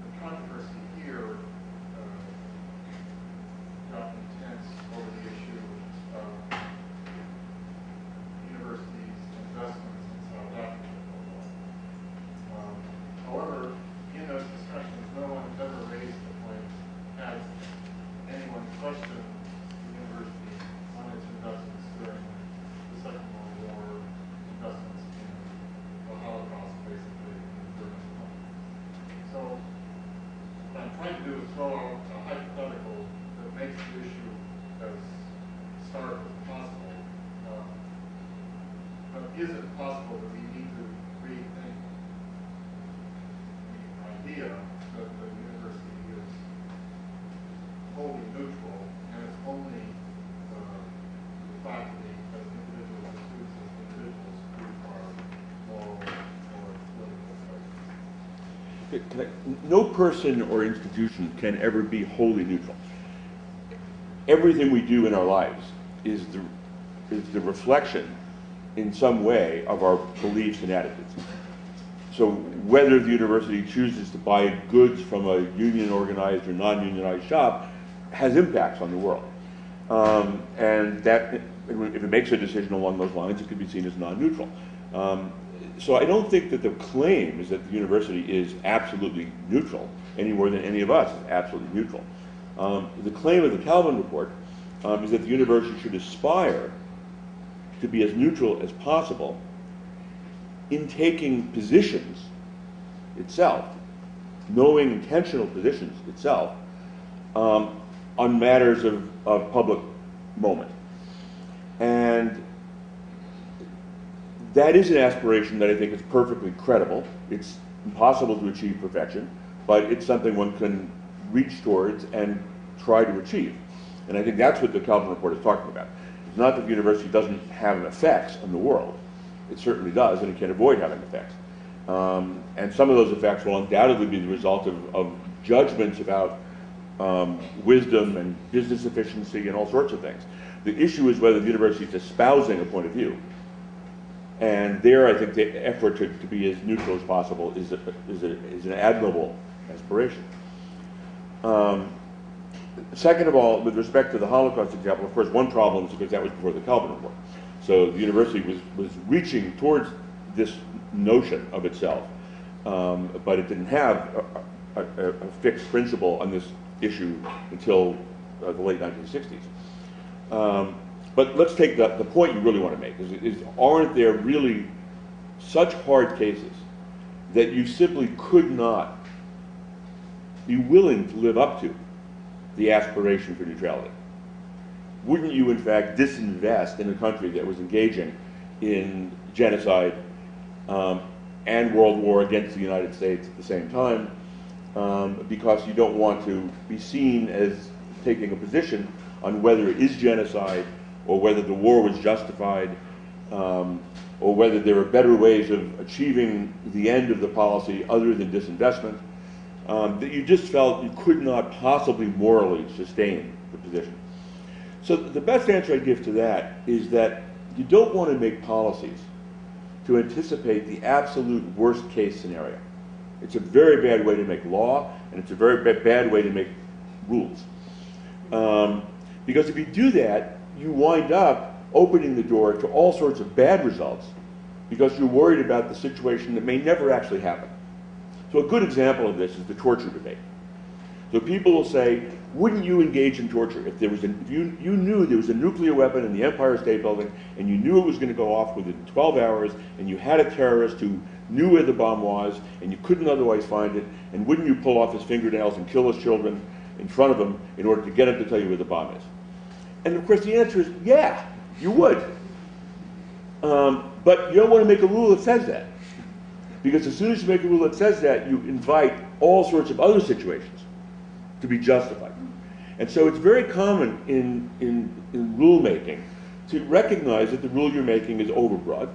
The controversy here got intense over the issue of universities' investments in South Africa. However, in those discussions, no one has ever raised the point, has anyone questioned the university on its investments during the Second World War, investments in the Holocaust, basically, in the German empire. So, what I'm trying to do is throw out a hypothetical that makes the issue as stark as possible. But is it possible that we need to rethink the idea that the university is wholly neutral, and it's only the faculty as individuals, the students as individuals, who are moral or political judgments? No person or institution can ever be wholly neutral. Everything we do in our lives is the reflection in some way of our beliefs and attitudes. So whether the university chooses to buy goods from a union-organized or non-unionized shop has impacts on the world. And that, if it makes a decision along those lines, it could be seen as non-neutral. So I don't think that the claim is that the university is absolutely neutral, any more than any of us is absolutely neutral. The claim of the Calvin Report is that the university should aspire to be as neutral as possible in taking positions itself, knowing intentional positions itself, on matters of public moment. And that is an aspiration that I think is perfectly credible. It's impossible to achieve perfection, but it's something one can reach towards and try to achieve. And I think that's what the Calvin Report is talking about. It's not that the university doesn't have effects on the world. It certainly does, and it can't avoid having effects. And some of those effects will undoubtedly be the result of judgments about wisdom and business efficiency and all sorts of things. The issue is whether the university is espousing a point of view. And there, I think the effort to be as neutral as possible is an admirable aspiration. Second of all, with respect to the Holocaust example, of course, one problem is because that was before the Calvin Report. So the university was reaching towards this notion of itself, but it didn't have a fixed principle on this issue until the late 1960s. But let's take the point you really want to make, is aren't there really such hard cases that you simply could not be willing to live up to the aspiration for neutrality? Wouldn't you, in fact, disinvest in a country that was engaging in genocide and world war against the United States at the same time, because you don't want to be seen as taking a position on whether it is genocide or whether the war was justified, or whether there are better ways of achieving the end of the policy other than disinvestment, that you just felt you could not possibly morally sustain the position. So the best answer I'd give to that is that you don't want to make policies to anticipate the absolute worst case scenario. It's a very bad way to make law, and it's a very bad way to make rules. Because if you do that, you wind up opening the door to all sorts of bad results because you're worried about the situation that may never actually happen. So a good example of this is the torture debate. So people will say, wouldn't you engage in torture if there was if you knew there was a nuclear weapon in the Empire State Building and you knew it was going to go off within 12 hours and you had a terrorist who knew where the bomb was and you couldn't otherwise find it, and wouldn't you pull off his fingernails and kill his children in front of him in order to get him to tell you where the bomb is? And of course the answer is, yeah, you would. But you don't want to make a rule that says that. Because as soon as you make a rule that says that, you invite all sorts of other situations to be justified. And so it's very common in rulemaking to recognize that the rule you're making is overbroad,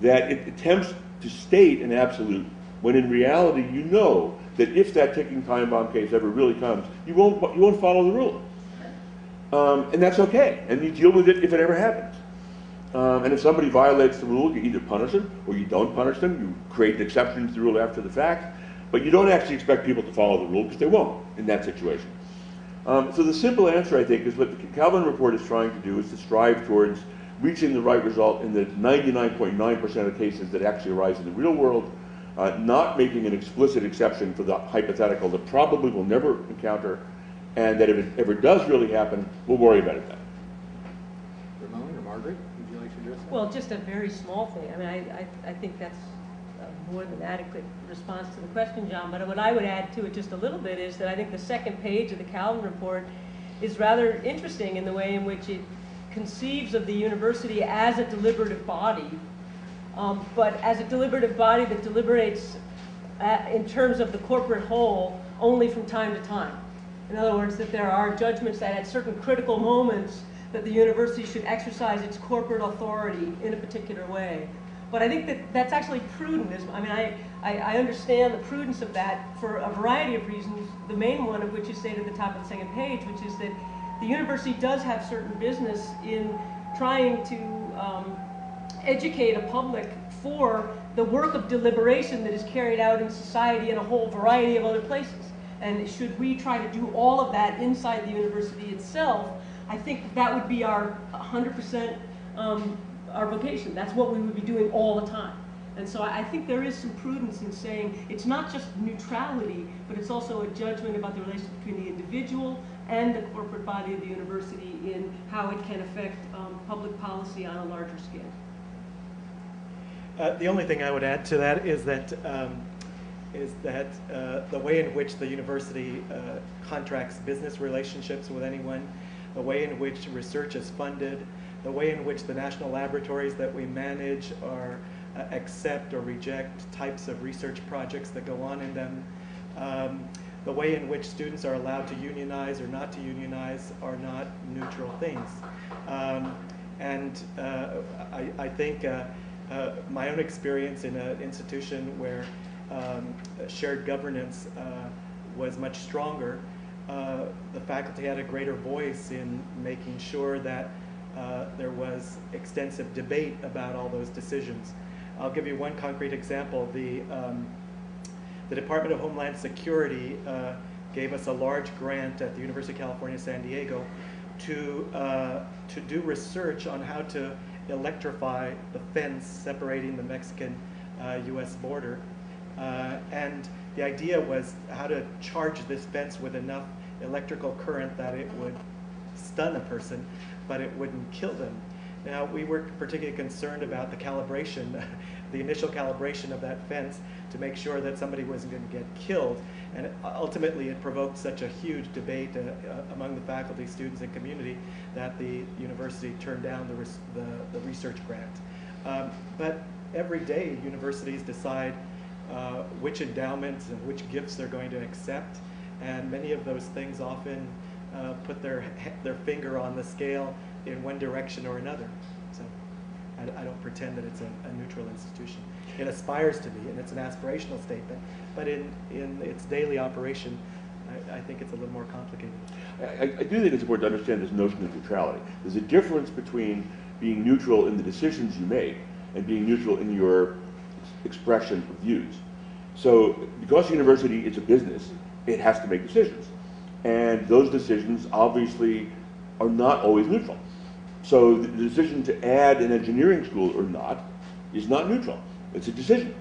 that it attempts to state an absolute, when in reality you know that if that ticking time bomb case ever really comes, you won't follow the rule. And that's okay, and you deal with it if it ever happens. And if somebody violates the rule, you either punish them or you don't punish them. You create an exception to the rule after the fact, but you don't actually expect people to follow the rule because they won't in that situation. So the simple answer, I think, is what the Calvin Report is trying to do is to strive towards reaching the right result in the 99.9% of cases that actually arise in the real world, not making an explicit exception for the hypothetical that probably we'll never encounter, and that if it ever does really happen, we'll worry about it then. Ramon or Margaret, would you like to address that? Well, just a very small thing. I mean, I think that's a more than adequate response to the question, John. But what I would add to it just a little bit is that I think the second page of the Calvin Report is rather interesting in the way in which it conceives of the university as a deliberative body, but as a deliberative body that deliberates in terms of the corporate whole only from time to time. In other words, that there are judgments that at certain critical moments that the university should exercise its corporate authority in a particular way. But I think that that's actually prudent. I mean, I understand the prudence of that for a variety of reasons, the main one of which is stated at the top of the second page, which is that the university does have certain business in trying to educate a public for the work of deliberation that is carried out in society in a whole variety of other places. And should we try to do all of that inside the university itself, I think that would be our 100% our vocation. That's what we would be doing all the time. And so I think there is some prudence in saying it's not just neutrality, but it's also a judgment about the relationship between the individual and the corporate body of the university in how it can affect public policy on a larger scale. The only thing I would add to that is that the way in which the university contracts business relationships with anyone, the way in which research is funded, the way in which the national laboratories that we manage are accept or reject types of research projects that go on in them, the way in which students are allowed to unionize or not to unionize are not neutral things. I think my own experience in an institution where shared governance was much stronger, the faculty had a greater voice in making sure that there was extensive debate about all those decisions. I'll give you one concrete example. The Department of Homeland Security gave us a large grant at the University of California, San Diego to do research on how to electrify the fence separating the Mexican-US border. And the idea was how to charge this fence with enough electrical current that it would stun a person, but it wouldn't kill them. Now, we were particularly concerned about the calibration, the initial calibration of that fence to make sure that somebody wasn't going to get killed. And ultimately, it provoked such a huge debate among the faculty, students, and community that the university turned down the research grant. But every day, universities decide which endowments and which gifts they're going to accept, and many of those things often put their finger on the scale in one direction or another. So I don't pretend that it's a neutral institution. It aspires to be, and it's an aspirational statement, but in its daily operation, I think it's a little more complicated. I do think it's important to understand this notion of neutrality. There's a difference between being neutral in the decisions you make and being neutral in your expression of views. So because a university is a business, it has to make decisions. And those decisions obviously are not always neutral. So the decision to add an engineering school or not is not neutral. It's a decision.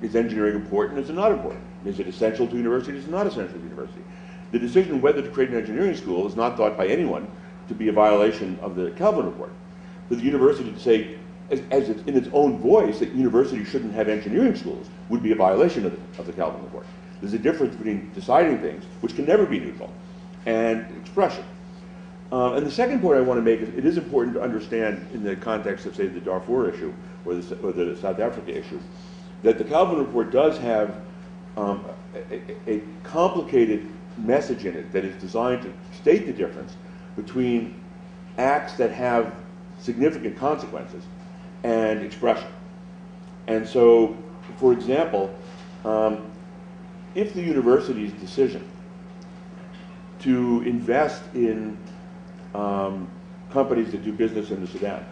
Is engineering important? Is it not important? Is it essential to university? Is it not essential to university? The decision whether to create an engineering school is not thought by anyone to be a violation of the Calvin Report. For the university to say, as it's in its own voice, that universities shouldn't have engineering schools would be a violation of the Calvin Report. There's a difference between deciding things, which can never be neutral, and expression. And the second point I want to make is it is important to understand in the context of, say, the Darfur issue or the South Africa issue, that the Calvin Report does have a complicated message in it that is designed to state the difference between acts that have significant consequences and expression. And so, for example, if the university's decision to invest in companies that do business in the Sudan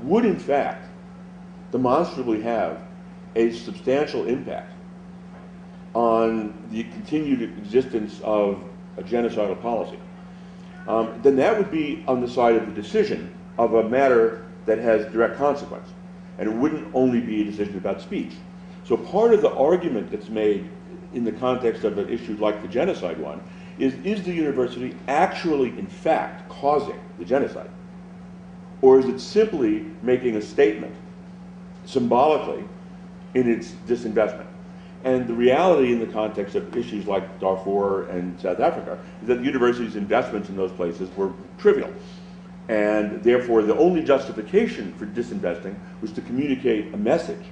would in fact demonstrably have a substantial impact on the continued existence of a genocidal policy, then that would be on the side of the decision of a matter that has direct consequence. And it wouldn't only be a decision about speech. So part of the argument that's made in the context of an issue like the genocide one is the university actually, in fact, causing the genocide? Or is it simply making a statement symbolically in its disinvestment? And the reality in the context of issues like Darfur and South Africa is that the university's investments in those places were trivial. And therefore, the only justification for disinvesting was to communicate a message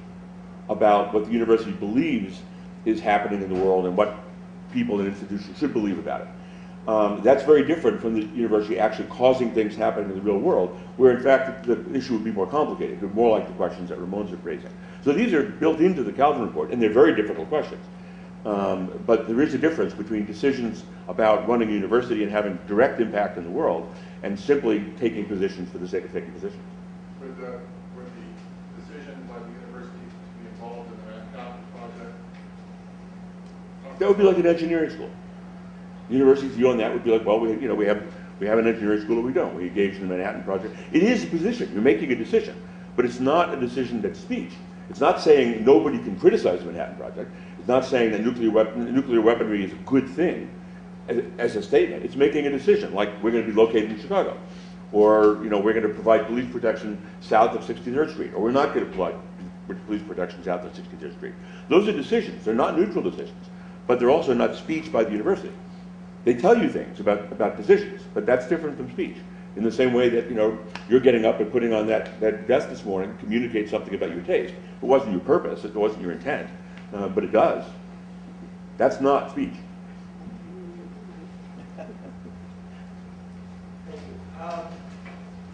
about what the university believes is happening in the world and what people and institutions should believe about it. That's very different from the university actually causing things happening in the real world, where in fact the issue would be more complicated, more like the questions that Ramon's are raising. So these are built into the Calvin Report, and they're very difficult questions. But there is a difference between decisions about running a university and having direct impact in the world and simply taking positions for the sake of taking positions. Would the decision by the university to be involved in the Manhattan project? That would be like an engineering school. The university's view on that would be like, well, we have an engineering school or we don't. We engage in the Manhattan project. It is a position. You're making a decision. But it's not a decision that's speech. It's not saying nobody can criticize the Manhattan project. It's not saying that nuclear weaponry is a good thing as a statement. It's making a decision, like we're going to be located in Chicago. Or we're going to provide police protection south of 63rd Street. Or we're not going to provide police protection south of 63rd Street. Those are decisions. They're not neutral decisions. But they're also not speech by the university. They tell you things about decisions, but that's different from speech. In the same way that you're getting up and putting on that vest this morning communicates something about your taste. It wasn't your purpose, it wasn't your intent, but it does. That's not speech. Thank you.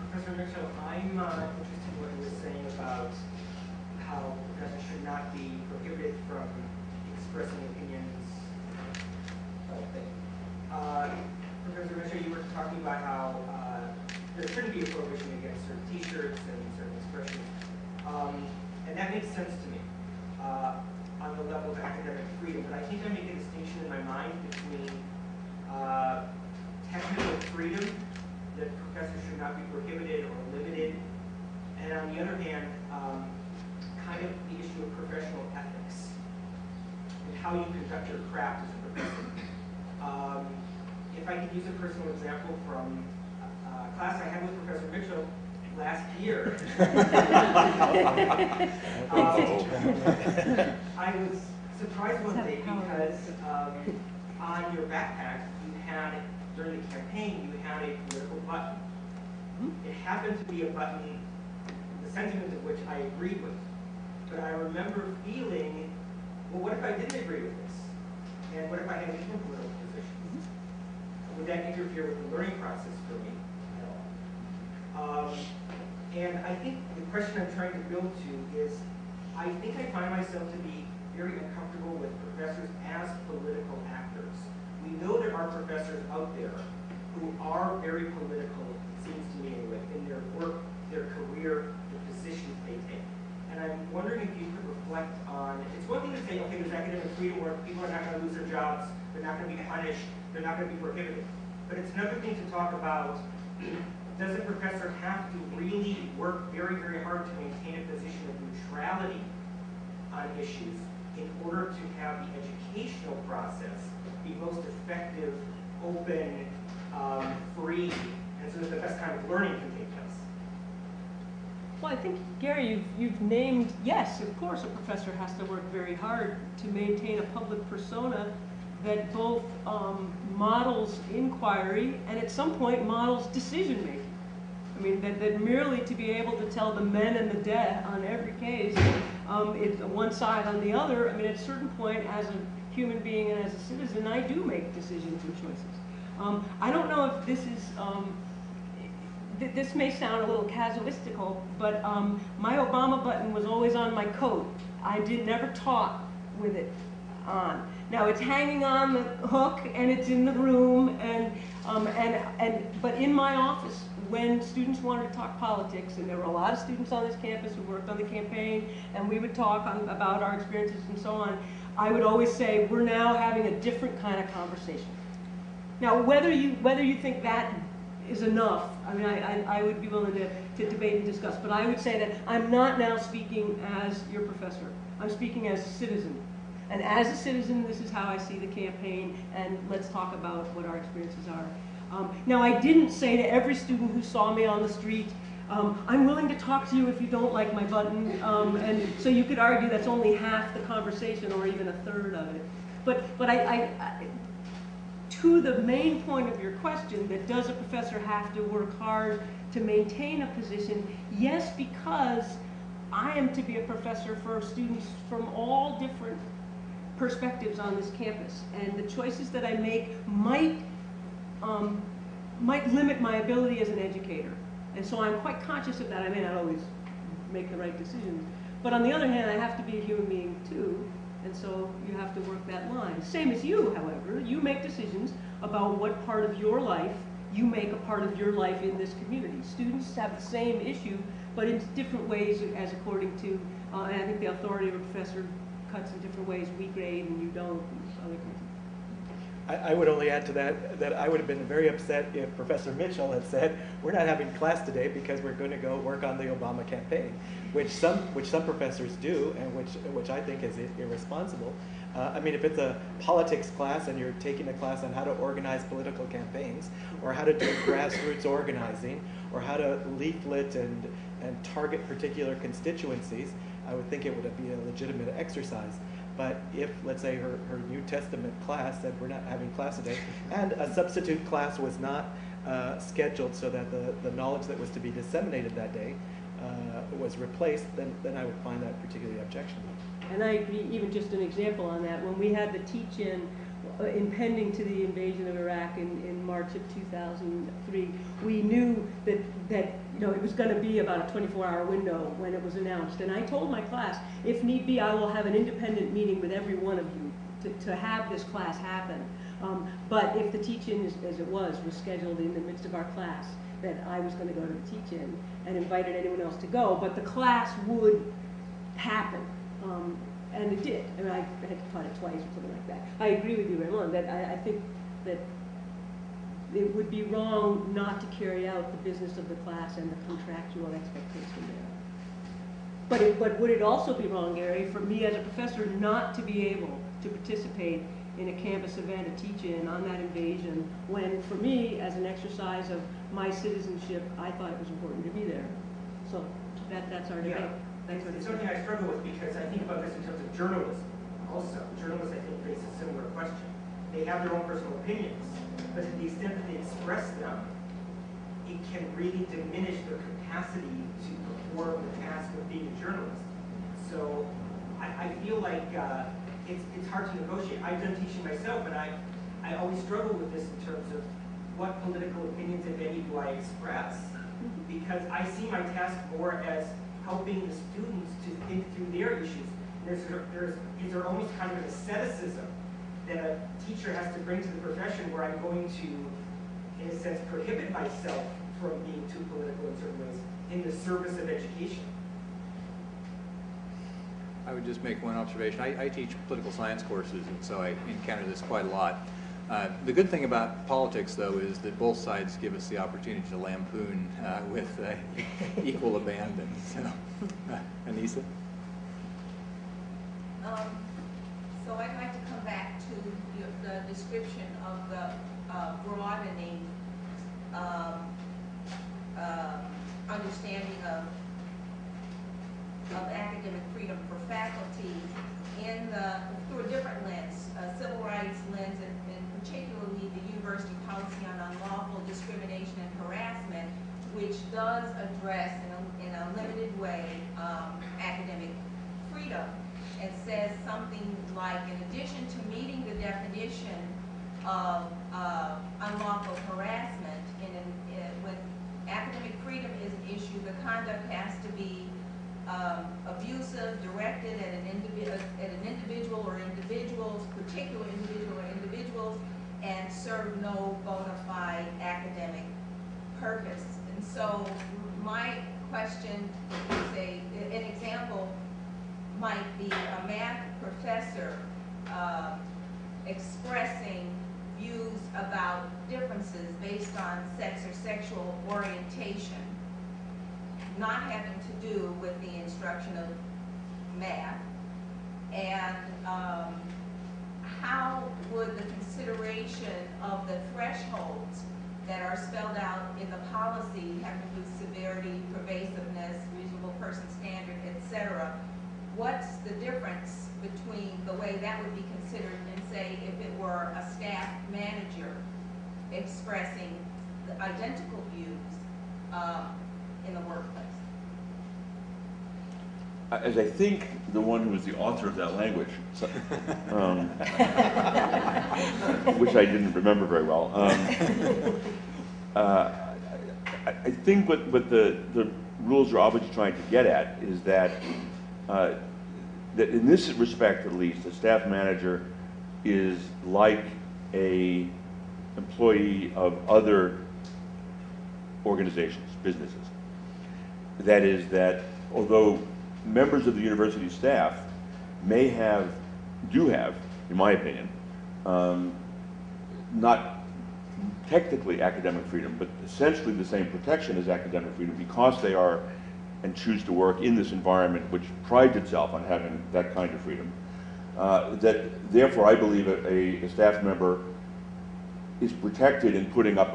Professor Mitchell, I'm interested in what you were saying about how professors should not be prohibited from expressing opinions. Professor Mitchell, you were talking about how there shouldn't be a prohibition against certain T-shirts and certain expressions, and that makes sense to me on the level of academic freedom. But I think I make a distinction in my mind between technical freedom, that professors should not be prohibited or limited, and on the other hand, kind of the issue of professional ethics and how you conduct your craft as a professor. If I could use a personal example from a class I had with Professor Mitchell last year, I was surprised one day because on your backpack you had, during the campaign, you had a political button. It happened to be a button the sentiment of which I agreed with. But I remember feeling, well, what if I didn't agree with this? And what if I had a different political position? Would that interfere with the learning process for me at all? And I think the question I'm trying to build to is, I think I find myself to be very uncomfortable with professors as political actors. We know there are professors out there who are very political, it seems to me anyway, in their work, their career, the positions they take. And I'm wondering if you could reflect on, it's one thing to say, okay, there's academic freedom where people are not going to lose their jobs, they're not going to be punished, they're not going to be prohibited. But it's another thing to talk about, does a professor have to really work very, very hard to maintain a position of neutrality on issues in order to have the educational process be most effective, open, free, and so that the best kind of learning can take place? Well, I think, Gary, you've named, yes, of course a professor has to work very hard to maintain a public persona that both models inquiry and at some point models decision making. I mean, that merely to be able to tell the men and the dead on every case, it's one side on the other. I mean, at a certain point, as a human being and as a citizen, I do make decisions and choices. I don't know if this is, this may sound a little casuistical, but my Obama button was always on my coat. I never taught with it on. Now it's hanging on the hook and it's in the room, but in my office, when students wanted to talk politics, and there were a lot of students on this campus who worked on the campaign, and we would talk about our experiences and so on, I would always say, we're now having a different kind of conversation. Now, whether you think that is enough, I mean, I would be willing to debate and discuss, but I would say that I'm not now speaking as your professor. I'm speaking as a citizen. And as a citizen, this is how I see the campaign, and let's talk about what our experiences are. Now, I didn't say to every student who saw me on the street, I'm willing to talk to you if you don't like my button, and so you could argue that's only half the conversation or even a third of it. But to the main point of your question, that does a professor have to work hard to maintain a position? Yes, because I am to be a professor for students from all different perspectives on this campus, and the choices that I make might limit my ability as an educator. And so I'm quite conscious of that. I may not always make the right decisions. But on the other hand, I have to be a human being too, and so you have to work that line. Same as you, however. You make decisions about what part of your life you make a part of your life in this community. Students have the same issue, but in different ways as according to, and I think the authority of a professor cuts in different ways. We grade and you don't, and other kinds of. I would only add to that I would have been very upset if Professor Mitchell had said, we're not having class today because we're going to go work on the Obama campaign, which some professors do, and which I think is irresponsible. I mean, if it's a politics class and you're taking a class on how to organize political campaigns, or how to do grassroots organizing, or how to leaflet and target particular constituencies, I would think it would be a legitimate exercise. But if, let's say, her New Testament class said we're not having class today, and a substitute class was not scheduled so that the knowledge that was to be disseminated that day was replaced, then I would find that particularly objectionable. And I agree, even just an example on that, when we had the teach-in impending to the invasion of Iraq in March of 2003, we knew that it was going to be about a 24-hour window when it was announced. And I told my class, if need be, I will have an independent meeting with every one of you to have this class happen. But if the teach-in, as it was scheduled in the midst of our class, that I was going to go to the teach-in and invited anyone else to go, but the class would happen. And it did. I mean, I had taught it twice or something like that. I agree with you, Raymond, that I think that it would be wrong not to carry out the business of the class and the contractual expectation there. But would it also be wrong, Gary, for me as a professor not to be able to participate in a campus event, a teach-in on that invasion, when for me, as an exercise of my citizenship, I thought it was important to be there? So that's our debate. Yeah. It's something I struggle with because I think about this in terms of journalism also. Journalists, I think, face a similar question. They have their own personal opinions, but to the extent that they express them it can really diminish their capacity to perform the task of being a journalist. So I feel like it's hard to negotiate. I've done teaching myself, and I always struggle with this in terms of what political opinions, if any, do I express? Because I see my task more as helping the students to think through their issues. Is there almost kind of an asceticism that a teacher has to bring to the profession where I'm going to, in a sense, prohibit myself from being too political in certain ways in the service of education? I would just make one observation. I teach political science courses, and so I encounter this quite a lot. The good thing about politics, though, is that both sides give us the opportunity to lampoon with equal abandon. So, Anissa? So I'd like to come back to the description of the broadening understanding of academic freedom for faculty through a different lens, a civil rights lens, and particularly the university policy on unlawful discrimination and harassment, which does address in a limited way academic freedom, and says something like, in addition to meeting the definition of unlawful harassment, when academic freedom is an issue, the conduct has to be abusive, directed at an individual or individuals, particular individual or individuals, and serve no bona fide academic purpose. And so my question is an example might be a math professor expressing views about differences based on sex or sexual orientation, not having to do with the instruction of math, and how would the consideration of the thresholds that are spelled out in the policy, having to do with severity, pervasiveness, reasonable person standard, etc., what's the difference between the way that would be considered and, say, if it were a staff manager expressing the identical views in the workplace? As I think the one who was the author of that language, which I didn't remember very well, I think what the rules are obviously trying to get at is that that in this respect, at least, a staff manager is like a employee of other organizations, businesses. That is that although members of the university staff do have, in my opinion, not technically academic freedom, but essentially the same protection as academic freedom because they are and choose to work in this environment which prides itself on having that kind of freedom. That therefore I believe a staff member is protected in putting up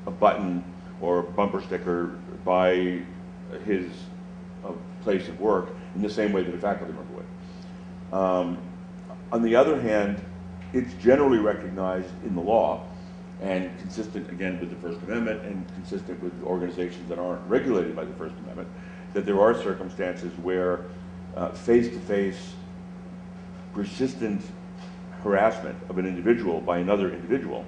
a button or a bumper sticker by his place of work in the same way that a faculty member would. On the other hand, it's generally recognized in the law and consistent, again, with the First Amendment and consistent with organizations that aren't regulated by the First Amendment, that there are circumstances where face-to-face persistent harassment of an individual by another individual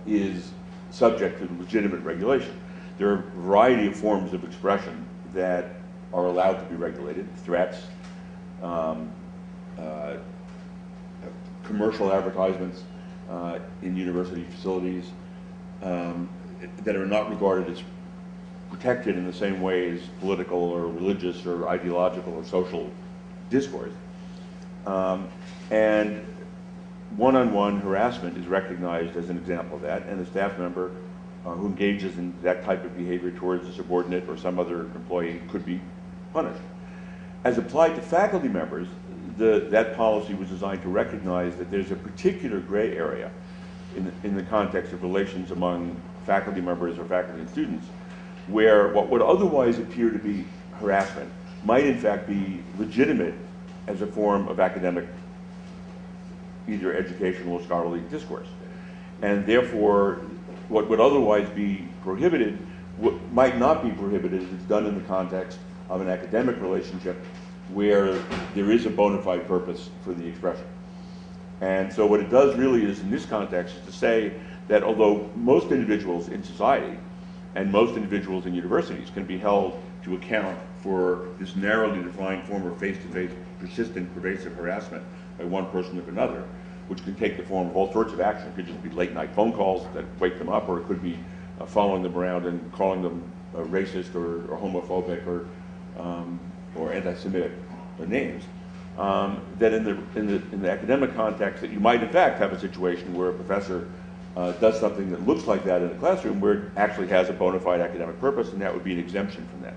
is subject to legitimate regulation. There are a variety of forms of expression that are allowed to be regulated: threats, commercial advertisements in university facilities that are not regarded as protected in the same way as political or religious or ideological or social discourse. And one-on-one harassment is recognized as an example of that, and a staff member who engages in that type of behavior towards a subordinate or some other employee could be punished. As applied to faculty members, that policy was designed to recognize that there's a particular gray area in the context of relations among faculty members or faculty and students, where what would otherwise appear to be harassment might in fact be legitimate as a form of academic, either educational or scholarly discourse. And therefore, what would otherwise be prohibited might not be prohibited if it's done in the context of an academic relationship where there is a bona fide purpose for the expression. And so what it does really is, in this context, is to say that although most individuals in society and most individuals in universities can be held to account for this narrowly defined form of face-to-face, persistent, pervasive harassment by one person or another, which can take the form of all sorts of action. It could just be late-night phone calls that wake them up, or it could be following them around and calling them racist or homophobic or anti-Semitic names. That in the academic context, that you might in fact have a situation where a professor does something that looks like that in a classroom where it actually has a bona fide academic purpose, and that would be an exemption from that.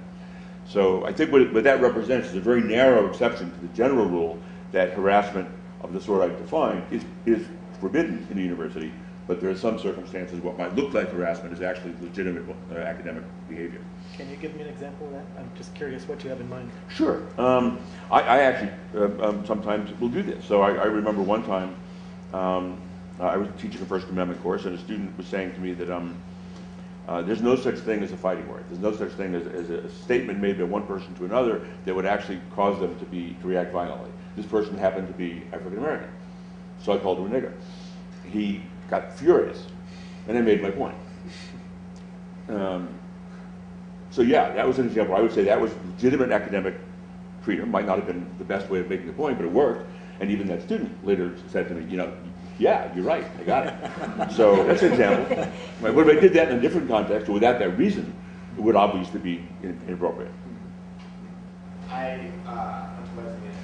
So I think what that represents is a very narrow exception to the general rule that harassment of the sort I've defined is forbidden in a university, but there are some circumstances what might look like harassment is actually legitimate academic behavior. Can you give me an example of that? I'm just curious what you have in mind. Sure. I actually sometimes will do this. So I remember one time I was teaching a First Amendment course, and a student was saying to me that there's no such thing as a fighting word. There's no such thing as a statement made by one person to another that would actually cause them to react violently. This person happened to be African American, so I called him a nigger. He got furious, and I made my point. So yeah, that was an example. I would say that was legitimate academic freedom. Might not have been the best way of making the point, but it worked. And even that student later said to me, yeah, you're right, I got it. So that's an example. Right? But if I did that in a different context or without that reason, it would obviously be inappropriate. I went to Wesleyan.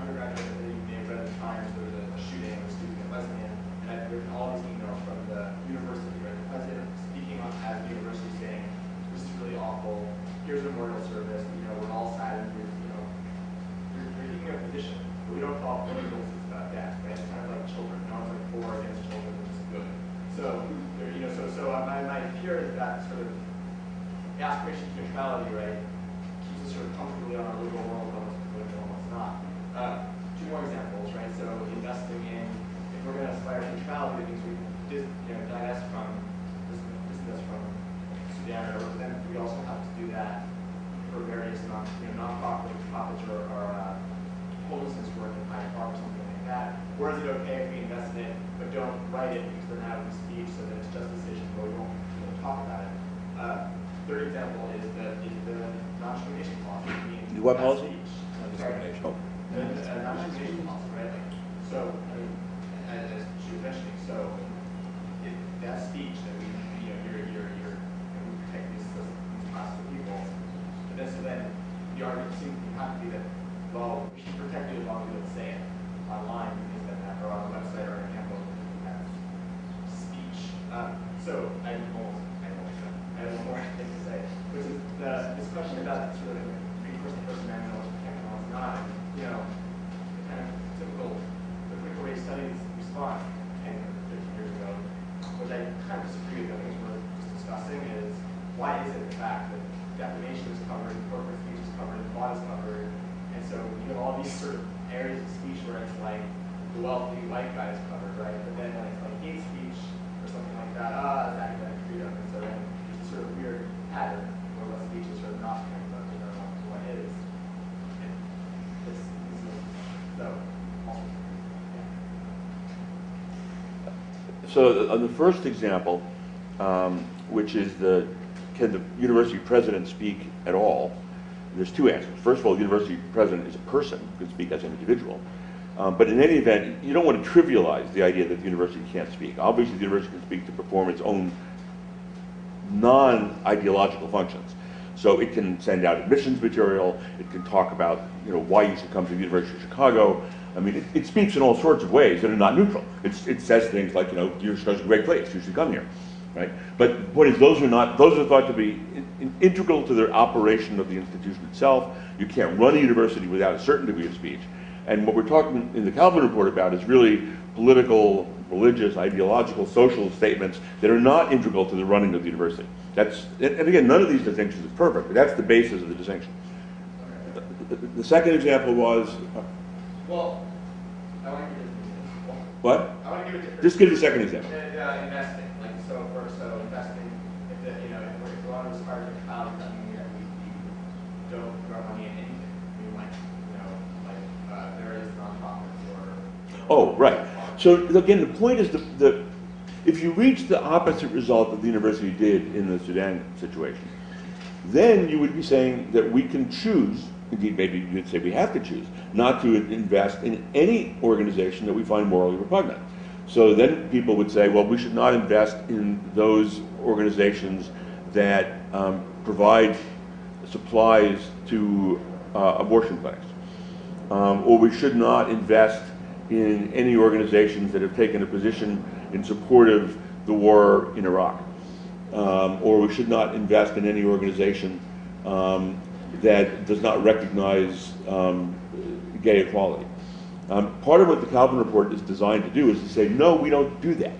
Undergraduate, you may have read in the Times, there was a shooting of a student at Wesleyan, and I've written all these emails from the university, right? The president speaking as the university saying, this is really awful, here's a memorial service, we're all sad, and you're taking a position, but we don't call political about that, right? It's kind of like children, no one's like for or against children, which is good. So, my fear is that sort of the aspiration to neutrality, right, keeps us sort of comfortably on our liberal world, almost not. Two more examples, right? So investing in, if we're going to aspire to neutrality, it means we divest from business from Sudan, or then we also have to do that for various non-profits or homelessness work in Hyde Park or something like that. Or is it okay if we invest in it but don't write it because they're not having speech, so that it's just a decision, but we won't talk about it? Third example is the non-discrimination policy. What policy? Non-discrimination. Non-discrimination policy, right? So, as she was mentioning, so that speech that you're protecting these classes of people, but then the argument seems to have to be that, well, we should protect you as long as you don't say it online, because then that, or on the website or on a campus, that's speech. So I have one more thing to say, which is this question about sort of recourse to First Amendment, what's protected and what's not. Kind of typical, the critical race studies response 10 or 15 years ago, which I kind of disagree with. I think we're just discussing is why is it the fact that defamation is covered, corporate speech is covered, law is covered, and so you have all these sort of areas of speech where it's like the wealthy white guy is covered, right? But then when it's like hate speech or something like that, it's academic freedom, and so then there's a sort of weird pattern where what speech is sort of not counted up to what is. So on the first example, which is can the university president speak at all? There's two answers. First of all, the university president is a person, who can speak as an individual. But in any event, you don't want to trivialize the idea that the university can't speak. Obviously, the university can speak to perform its own non-ideological functions. So it can send out admissions material, it can talk about why you should come to the University of Chicago. I mean, it speaks in all sorts of ways that are not neutral. It says things like, Chicago's a great place, you should come here, right? But the point is, those are thought to be integral to the operation of the institution itself. You can't run a university without a certain degree of speech. And what we're talking in the Calvin Report about is really political, religious, ideological, social statements that are not integral to the running of the university. And again, none of these distinctions is perfect, but that's the basis of the distinction. The second example was... Well, I want to give it... What? I want to give it... Just give the second example. Investing. So investing, if the, you know, if we want to require the cloud, that means that we don't put our money in anything. We might, you know, like various nonprofits or. Oh, right. So again, the point is if you reach the opposite result that the university did in the Sudan situation, then you would be saying that we can choose, indeed maybe you'd say we have to choose, not to invest in any organization that we find morally repugnant. So then people would say, well, we should not invest in those organizations that provide supplies to abortion clinics. Or we should not invest in any organizations that have taken a position in support of the war in Iraq. Or we should not invest in any organization that does not recognize gay equality. Part of what the Calvin Report is designed to do is to say, no, we don't do that,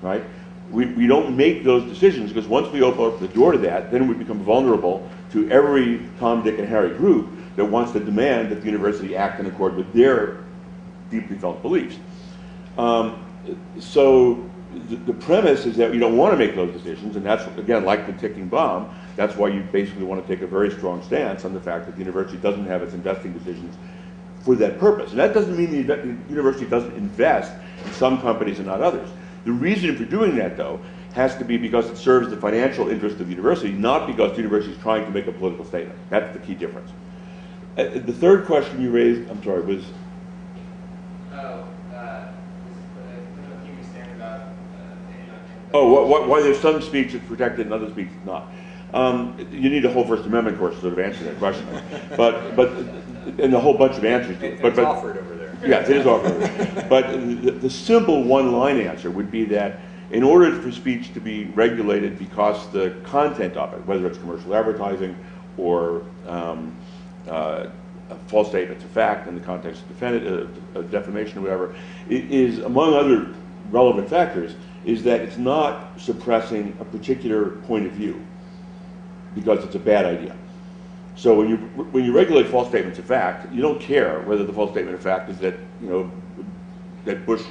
right? We don't make those decisions, because once we open up the door to that, then we become vulnerable to every Tom, Dick, and Harry group that wants to demand that the university act in accord with their deeply felt beliefs. So the premise is that you don't want to make those decisions, and that's, again, like the ticking bomb, that's why you basically want to take a very strong stance on the fact that the university doesn't have its investing decisions for that purpose. And that doesn't mean the university doesn't invest in some companies and not others. The reason for doing that, though, has to be because it serves the financial interest of the university, not because the university is trying to make a political statement. That's the key difference. The third question you raised, I'm sorry, was... why there's some speech that's protected and other speech that's not. You need a whole First Amendment course to sort of answer that question. And a whole bunch of answers to it. It's offered over there. Yes, it is offered over there. But the simple one-line answer would be that in order for speech to be regulated because the content of it, whether it's commercial advertising or false statements of fact in the context of defamation or whatever, is, among other relevant factors, is that it's not suppressing a particular point of view because it's a bad idea. So when you regulate false statements of fact, you don't care whether the false statement of fact is that, you know, that Bush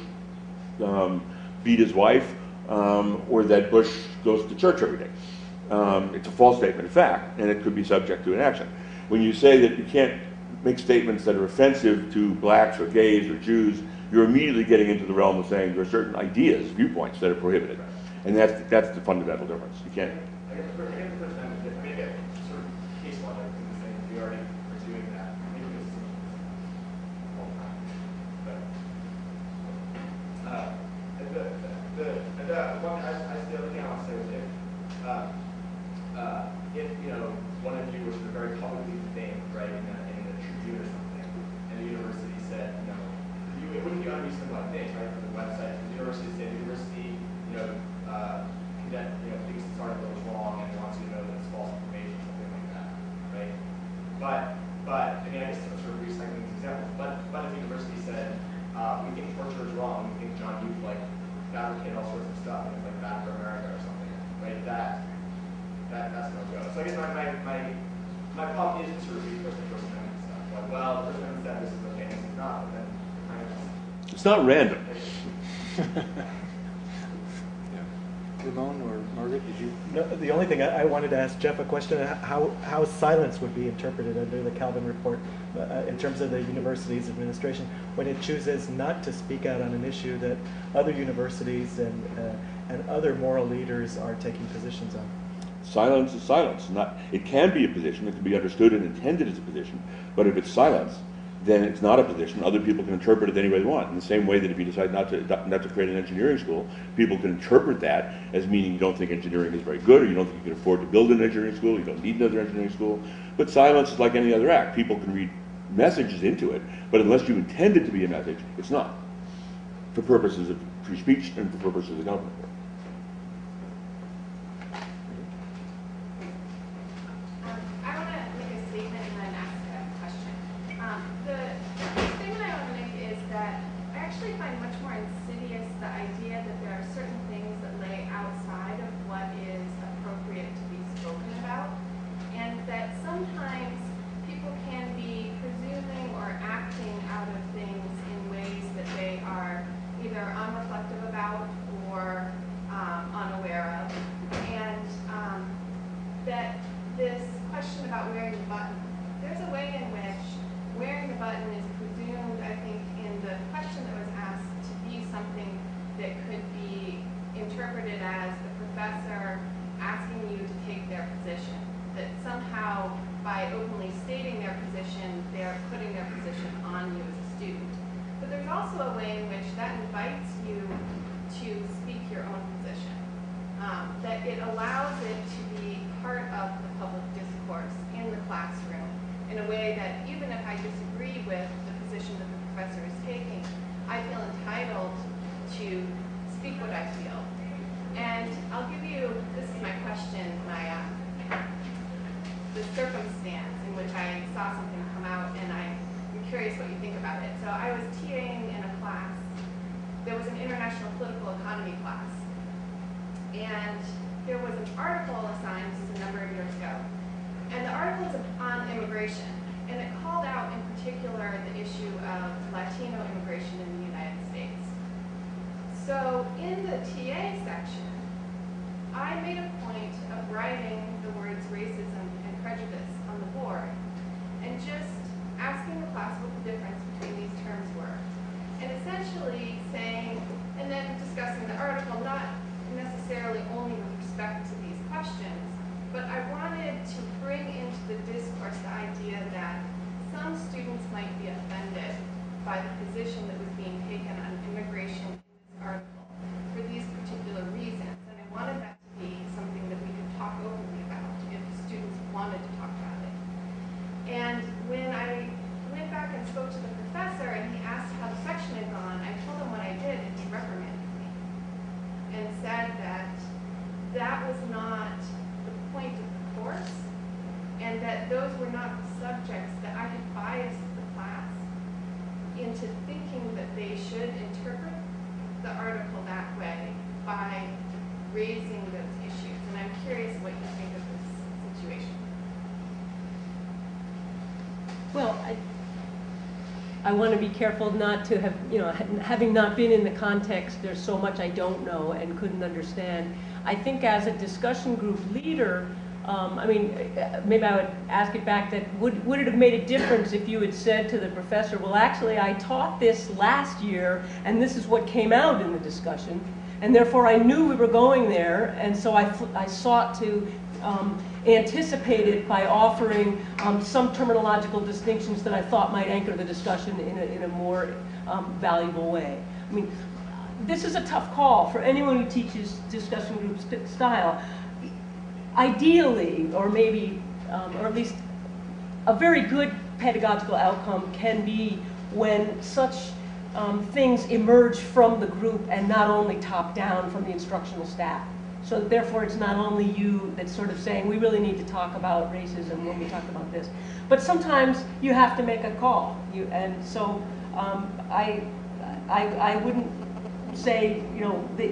beat his wife or that Bush goes to church every day. It's a false statement of fact, and it could be subject to an action. When you say that you can't make statements that are offensive to blacks or gays or Jews, you're immediately getting into the realm of saying there are certain ideas, viewpoints that are prohibited. And that's the fundamental difference. You can't. I guess the first time, maybe a sort of case law like this thing, we already are doing that. Maybe this is all the time. But the other thing I want to say was if you know, one of you was very publicly defamed, right, in the Tribune or something, and the university said, you know, it wouldn't be unreasonable, I think, right, for the website. The university said, thinks this article is wrong and wants you to know that it's false information, something like that, right? But I mean, I guess I'm sort of recycling these examples. But if the university said, we think torture is wrong, we think John Youth like fabricated all sorts of stuff, and it's like bad for America or something, right? That's no go. So I guess my problem is to sort of read the First Amendment stuff. Like, well, the First Amendment said this is okay, this is not, but then kind of just... It's not random. Ramon or Margaret, did you? No, the only thing I wanted to ask Jeff a question: how silence would be interpreted under the Calvin Report in terms of the university's administration when it chooses not to speak out on an issue that other universities and other moral leaders are taking positions on. Silence is silence. It can be a position. It can be understood and intended as a position. But if it's silence, then it's not a position. Other people can interpret it any way they want. In the same way that if you decide not to create an engineering school, people can interpret that as meaning you don't think engineering is very good, or you don't think you can afford to build an engineering school, you don't need another engineering school. But silence is like any other act. People can read messages into it, but unless you intend it to be a message, it's not. For purposes of free speech and for purposes of the government. disagree with the position that the professor is taking, I feel entitled to speak what I feel. And I'll give you, this is my question, the circumstance in which I saw something come out, and I'm curious what you think about it. So I was TAing in a class. There was an international political economy class. And there was an article assigned, this is a number of years ago, and the article is on immigration. And it called out in particular the issue of Latino immigration in the United States. So in the TA section, I made a point of writing the words racism and prejudice on the board and just asking the class what the difference between these terms were. And essentially saying, and then discussing the article, not necessarily only with respect to these questions, but I wanted to bring into the discourse the idea that some students might be offended by the position that was being taken on immigration in this article for these particular reasons. And I wanted that to be something that we could talk openly about if students wanted to talk about it. And when I went back and spoke to the professor and he asked how the section had gone, I told him what I did and he reprimanded me and said that that was not the point of the course and that those were not the subjects that I had biased the class into thinking that they should interpret the article that way by raising those issues. And I'm curious what you think of this situation. Well, I want to be careful not to have, having not been in the context, there's so much I don't know and couldn't understand. I think as a discussion group leader, maybe I would ask it back that would it have made a difference if you had said to the professor, well, actually, I taught this last year, and this is what came out in the discussion, and therefore I knew we were going there, and so I sought to anticipate it by offering some terminological distinctions that I thought might anchor the discussion in a more valuable way. I mean, this is a tough call for anyone who teaches discussion group style. Ideally, or maybe, or at least a very good pedagogical outcome can be when such things emerge from the group and not only top down from the instructional staff. So therefore it's not only you that's sort of saying, we really need to talk about racism when we talk about this. But sometimes you have to make a call. And so I wouldn't say, that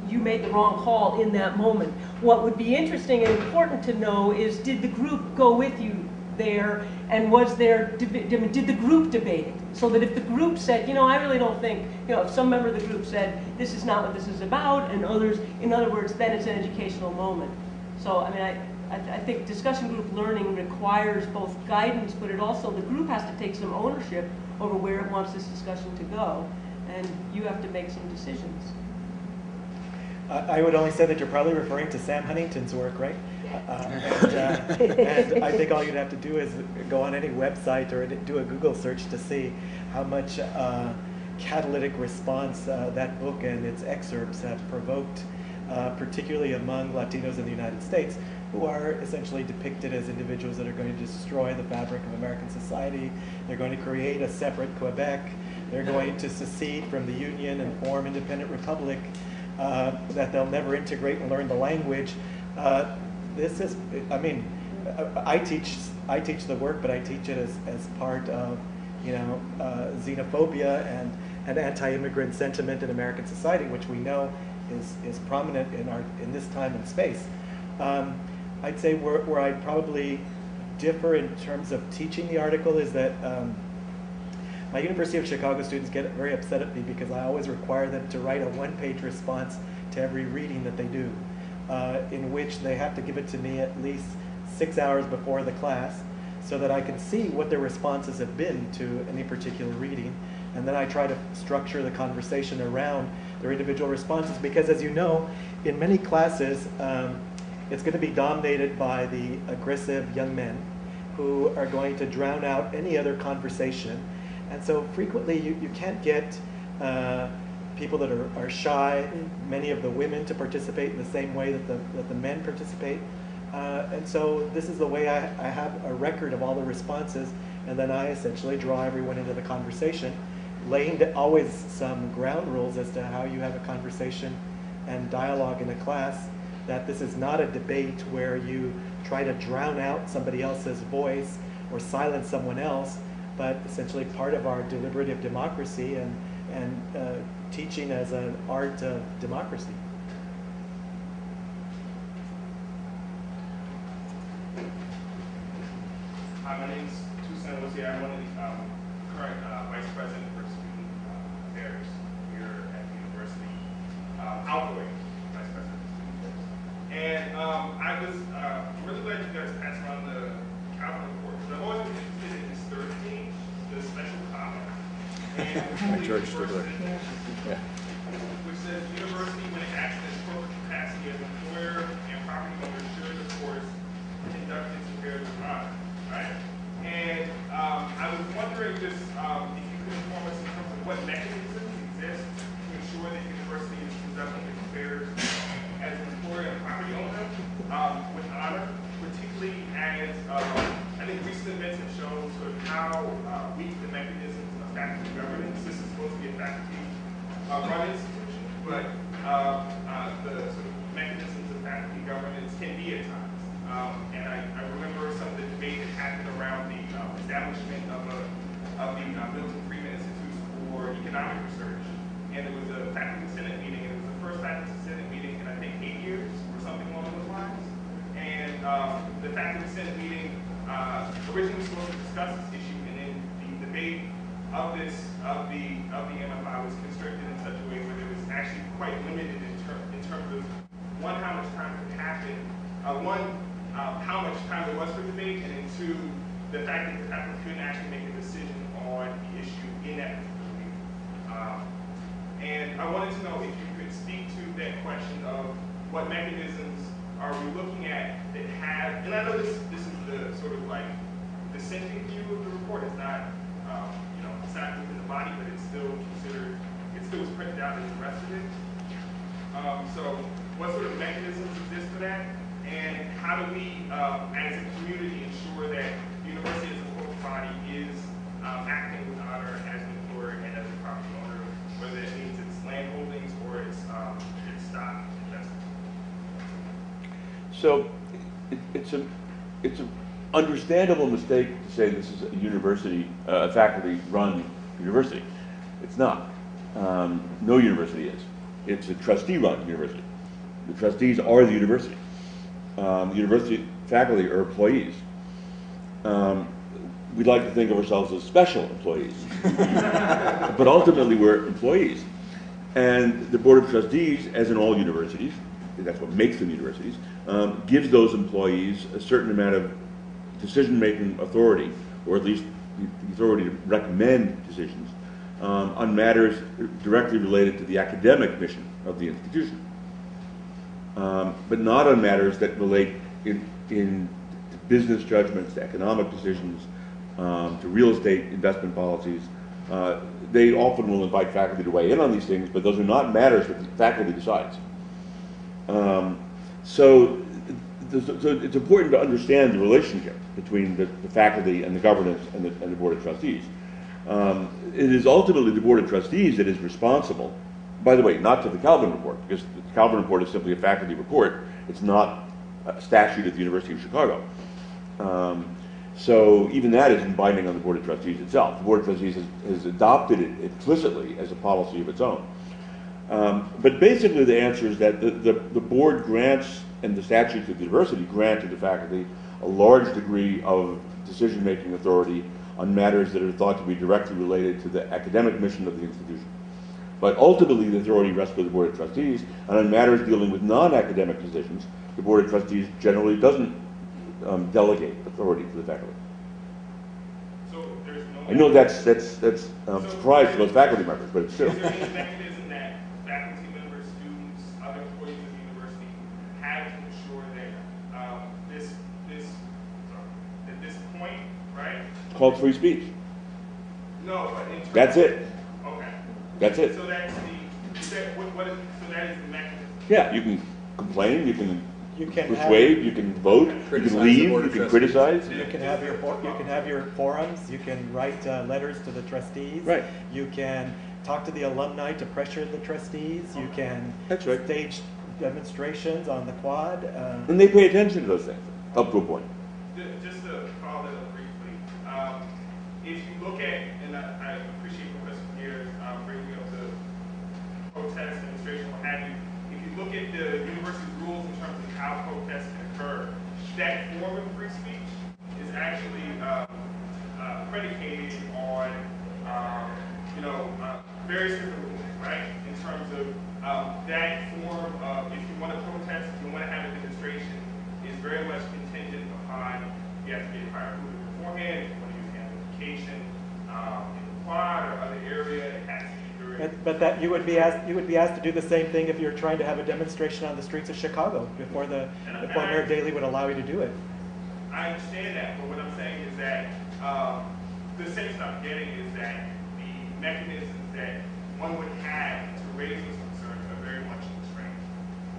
you made the wrong call in that moment. What would be interesting and important to know is, did the group go with you there, and was there, did the group debate it? So that if the group said, I really don't think, if some member of the group said, this is not what this is about, and others, in other words, then it's an educational moment. So, I think discussion group learning requires both guidance, but it also, the group has to take some ownership over where it wants this discussion to go, and you have to make some decisions. I would only say that you're probably referring to Sam Huntington's work, right? And I think all you'd have to do is go on any website or do a Google search to see how much catalytic response that book and its excerpts have provoked, particularly among Latinos in the United States, who are essentially depicted as individuals that are going to destroy the fabric of American society. They're going to create a separate Quebec. They're going to secede from the Union and form independent republic. That they'll never integrate and learn the language. This is, I teach the work, but I teach it as part of, xenophobia and anti-immigrant sentiment in American society, which we know is prominent in this time and space. I'd say where I'd probably differ in terms of teaching the article is that my University of Chicago students get very upset at me because I always require them to write a one-page response to every reading that they do, in which they have to give it to me at least 6 hours before the class so that I can see what their responses have been to any particular reading. And then I try to structure the conversation around their individual responses because, as you know, in many classes, it's going to be dominated by the aggressive young men who are going to drown out any other conversation. And so frequently you can't get people that are shy, many of the women, to participate in the same way that the men participate. And so this is the way I have a record of all the responses. and then I essentially draw everyone into the conversation, laying always some ground rules as to how you have a conversation and dialogue in a class, that this is not a debate where you try to drown out somebody else's voice or silence someone else, but essentially part of our deliberative democracy and teaching as an art of democracy. Hi, my name is Toussaint Lucier. I'm one of the current vice president for student affairs here at the university, outgoing vice president for student affairs. And I was really glad you guys passed around the Calvin report, because I've always been interested in this third page, the special comment. And George Stigler. Yeah. Which says, university, when it acts in its corporate capacity as an employer and property owner, should, of course, conduct its affairs with honor. Right? And I was wondering just if you could inform us in terms of what mechanisms exist to ensure that the university is conducting its affairs as an employer and property owner with honor, particularly as I think recent events have shown sort of how weak the mechanisms of faculty governance. This is supposed to be a faculty-run institution, but the sort of mechanisms of faculty governance can be at times. And I remember some of the debate that happened around the establishment of the Milton Friedman Institute for Economic Research. And there was a faculty senate meeting, and it was the first faculty senate meeting in I think 8 years or something along those lines. And the faculty senate meeting originally was supposed to discuss this issue, and then the debate of the MFI was constricted in such a way where it was actually quite limited in terms of one, how much time could happen, how much time there was for debate, and then two, the fact that the faculty couldn't actually make a decision on the issue in that particular meeting. And I wanted to know if you could speak to that question of what mechanisms are we looking at that have, and I know this is the sort of like dissenting view of the report. It's not, it's not within the body, but it's still considered, it still was printed out as the rest of it. So what sort of mechanisms exist for that? And how do we, as a community, ensure that the university as a corporate body is acting with honor as an employer and as a property owner, whether that means it's land holdings or it's stock investment? So it's an understandable mistake to say this is a university, a faculty-run university. It's not. No university is. It's a trustee-run university. The trustees are the university. The university faculty are employees. We'd like to think of ourselves as special employees, but ultimately we're employees. And the Board of Trustees, as in all universities, that's what makes them universities, gives those employees a certain amount of decision-making authority, or at least the authority to recommend decisions on matters directly related to the academic mission of the institution. But not on matters that relate in business judgments, to economic decisions, to real estate investment policies. They often will invite faculty to weigh in on these things, but those are not matters that the faculty decides. So it's important to understand the relationship between the faculty and the governance and the Board of Trustees. It is ultimately the Board of Trustees that is responsible, by the way, not to the Calvin report, because the Calvin report is simply a faculty report. It's not a statute at the University of Chicago. So even that isn't binding on the Board of Trustees itself. The Board of Trustees has adopted it implicitly as a policy of its own. But basically the answer is that the board grants, and the statutes of the university grant to the faculty a large degree of decision-making authority on matters that are thought to be directly related to the academic mission of the institution. But ultimately the authority rests with the Board of Trustees, and on matters dealing with non-academic decisions, the Board of Trustees generally doesn't delegate authority to the faculty. So there's no... I know that's surprise to most faculty members, but it's true. Is there any mechanism that faculty members, students, other employees of the university have to ensure that at this point, right? It's called free speech. No, but in terms That's it. Okay. That's it. So that's so that is the mechanism. Yeah, you can complain, you can You can persuade, you can vote, you Criticize can the leave, Board you of can Trustees. criticize. You can have your forums. You can write letters to the trustees. Right. You can talk to the alumni to pressure the trustees. You can That's right. stage demonstrations on the quad. And they pay attention to those things, up to a point. Just to follow that up briefly, if you look at, and I appreciate Professor Pierre's bringing up the protest, demonstration, what have you. If you look at the university's rules in terms of how protests can occur, that form of free speech is actually predicated on, various different rules, right? In terms of that form of, if you want to protest, if you want to have a demonstration, is very much contingent upon you have to get prior approval beforehand. If you want to use amplification in the quad or other area, it has to be during. But that you would be asked to do the same thing if you're trying to have a demonstration on the streets of Chicago before Mayor Daley would allow you to do it. I understand that, but what I'm saying is that the sense I'm getting is that the mechanisms that one would have to raise those concerns are very much constrained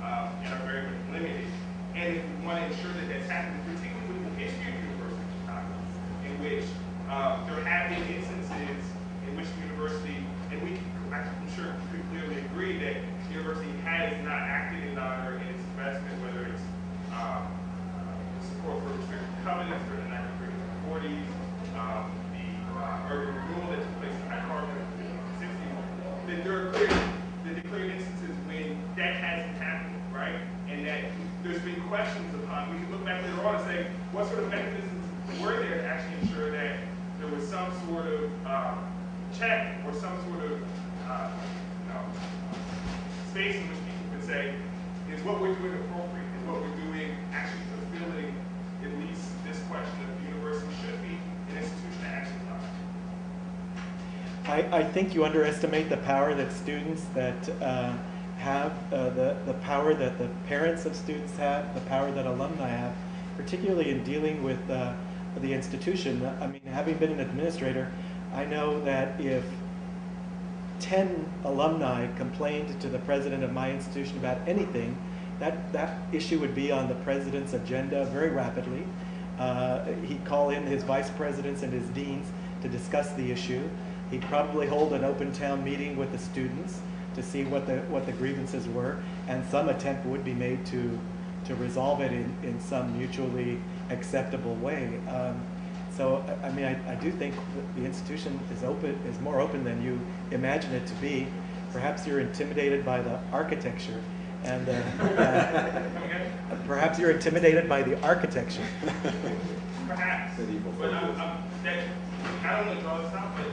and are very much limited. And if we want to ensure that that's happening, particularly with the history of the University of Chicago, in which there have been instances in which the university, and I'm sure we could clearly agree that the university has not acted in honor in its investment, whether it's support for restricted covenants during the 1930s, the urban renewal that took place in Hyde Park in the 60s, that there are clear instances when that hasn't happened, right? And that there's been questions upon, we can look back later on and say, what sort of mechanisms were there to actually ensure that there was some sort of check or some sort of space in which people could say, is what we're doing appropriate? Is what we're doing actually fulfilling at least this question of the university should be an institution that actually does? I think you underestimate the power that students that have, the power that the parents of students have, the power that alumni have, particularly in dealing with the institution. I mean, having been an administrator, I know that if 10 alumni complained to the president of my institution about anything, that issue would be on the president's agenda very rapidly. He'd call in his vice presidents and his deans to discuss the issue. He'd probably hold an open town meeting with the students to see what the grievances were, and some attempt would be made to resolve it in some mutually acceptable way. So I mean, I do think that the institution is more open than you imagine it to be. Perhaps you're intimidated by the architecture, and perhaps you're intimidated by the architecture. Perhaps, but I don't want to draw this out, but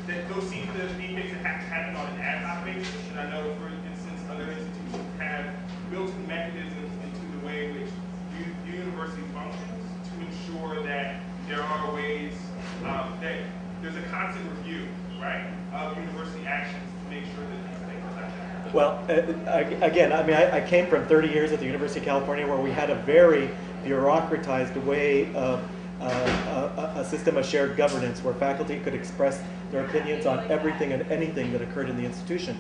that those seem to be things that have to happen on an ad hoc basis. And I know, for instance, other institutions have built-in mechanisms into the way in which the university functions to ensure that there are ways that there's a constant review, right, of university actions to make sure that these things are not happening. Well, again, I mean, I came from 30 years at the University of California, where we had a very bureaucratized way of a system of shared governance, where faculty could express their opinions on everything and anything that occurred in the institution.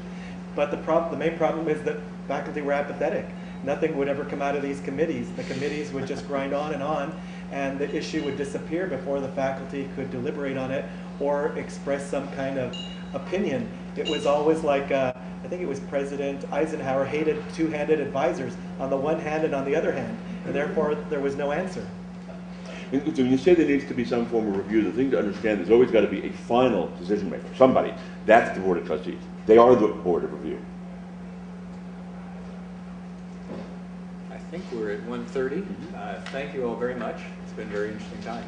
But the main problem is that faculty were apathetic. Nothing would ever come out of these committees. The committees would just grind on, and the issue would disappear before the faculty could deliberate on it or express some kind of opinion. It was always like, I think it was President Eisenhower hated two-handed advisors on the one hand and on the other hand, and therefore there was no answer. So when you say there needs to be some form of review, the thing to understand, there's always got to be a final decision maker, somebody. That's the Board of Trustees. They are the Board of Review. I think we're at 1:30. Thank you all very much. It's been a very interesting time.